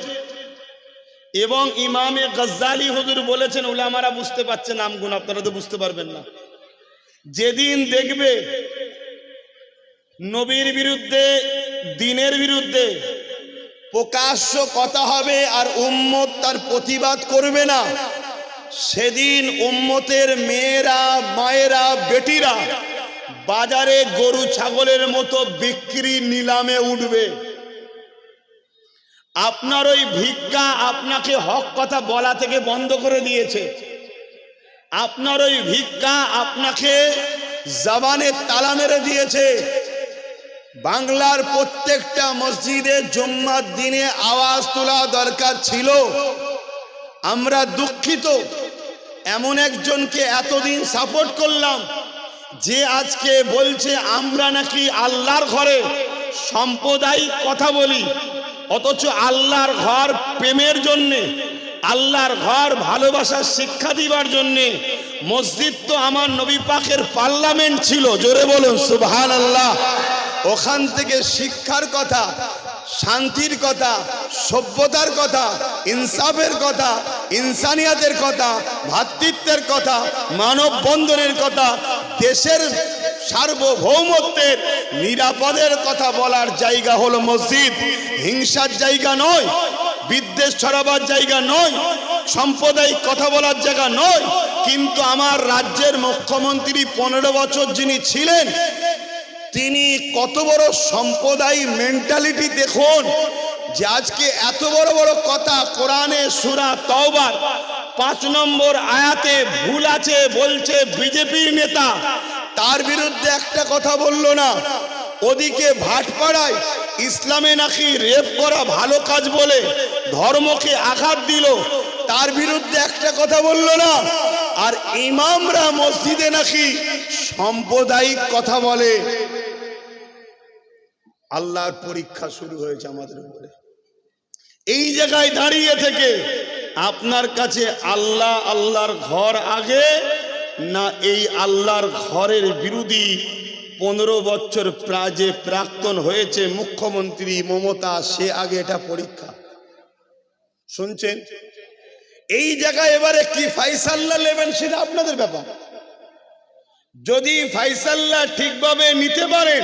এবং ইমামে গজ্জালি হুজুর বলেছেন, উলামারা বুঝতে পারছেন নামগুণ, আপনারা তো বুঝতে পারবেন না। যেদিন দেখবে নবীর বিরুদ্ধে, দ্বীনের বিরুদ্ধে প্রকাশ্য কথা হবে আর উম্মত তার প্রতিবাদ করবে না, সেদিন উম্মতের মেয়েরা, মায়েরা, বেটিরা বাজারে গরু ছাগলের মতো বিক্রি নিলামে উঠবে। আপনার ওই ভিক্ষা আপনাকে হক কথা বলা থেকে বন্ধ করে দিয়েছে। আপনার ওই ভিক্ষা আপনাকে জবানে তালা মেরে দিয়েছে। বাংলার প্রত্যেকটা মসজিদে জুম্মার দিনে আওয়াজ তোলা দরকার ছিল। আমরা দুঃখিত, এমন একজনকে এতদিন সাপোর্ট করলাম যে আজকে বলছে আমরা নাকি আল্লাহর ঘরে সাম্প্রদায়িক কথা বলি, অথচ আল্লাহর ঘর প্রেমের জন্যে, আল্লাহর ঘর ভালোবাসার শিক্ষা দিবার জন্যে। মসজিদ তো আমার নবী পাকের পার্লামেন্ট ছিল, জোরে বলুন সুবহানাল্লাহ। ওখান থেকে শিক্ষার কথা, শান্তির কথা, সভ্যতার কথা, ইনসাফের কথা, ইনসানিয়াতের কথা, ভ্রাতৃত্বের কথা, মানববন্ধনের কথা, দেশের সার্বভৌমত্বের নিরাপদের কথা বলার জায়গা হলো মসজিদ। হিংসার জায়গা নয়, বিদ্বেষ ছড়াবার জায়গা নয়, সাম্প্রদায়িক কথা বলার জায়গা নয়। কিন্তু আমার রাজ্যের মুখ্যমন্ত্রী 15 বছর যিনি ছিলেন, তিনি কত বড় সম্প্রদায়িক মেন্টালিটি দেখুন, যে আজকে এত বড় বড় কথা কোরআনে সূরা তাওবার 5 নম্বর আয়াতে ভুল আছে বলছে বিজেপির নেতা, তার বিরুদ্ধে একটা কথা বলল না। ওদিকে ভাটপাড়ায় ইসলামে নাকি রেপ করা ভালো কাজ বলে ধর্মকে আঘাত দিল, তার বিরুদ্ধে একটা কথা বলল না। আর ইমামরা মসজিদে নাকি সাম্প্রদায়িক কথা বলে। আল্লাহর পরীক্ষা শুরু হয়েছে আমাদের উপরে। এই জায়গায় দাঁড়িয়ে থেকে আপনার কাছে আল্লাহ, আল্লাহর ঘর আগে না এই আল্লাহর ঘরের বিরোধী 15 বছর যে প্রাক্তন হয়েছে মুখ্যমন্ত্রী মমতা, সে আগে? এটা পরীক্ষা। শুনছেন? এই জায়গায় এবারে কি ফাইসাল্লা নেবেন সেটা আপনাদের ব্যাপার। যদি ফাইসাল্লা ঠিকভাবে নিতে পারেন,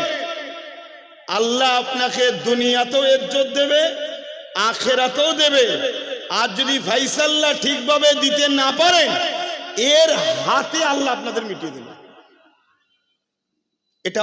আল্লাহ আপনাকে দুনিয়াতেও ইজ্জত দেবে, আখিরাতেও দেবে। আর যদি ফাইসাল্লা ঠিকভাবে দিতে না পারেন, এর হাতে আল্লাহ আপনাদের মিটিয়ে দেবে। এটা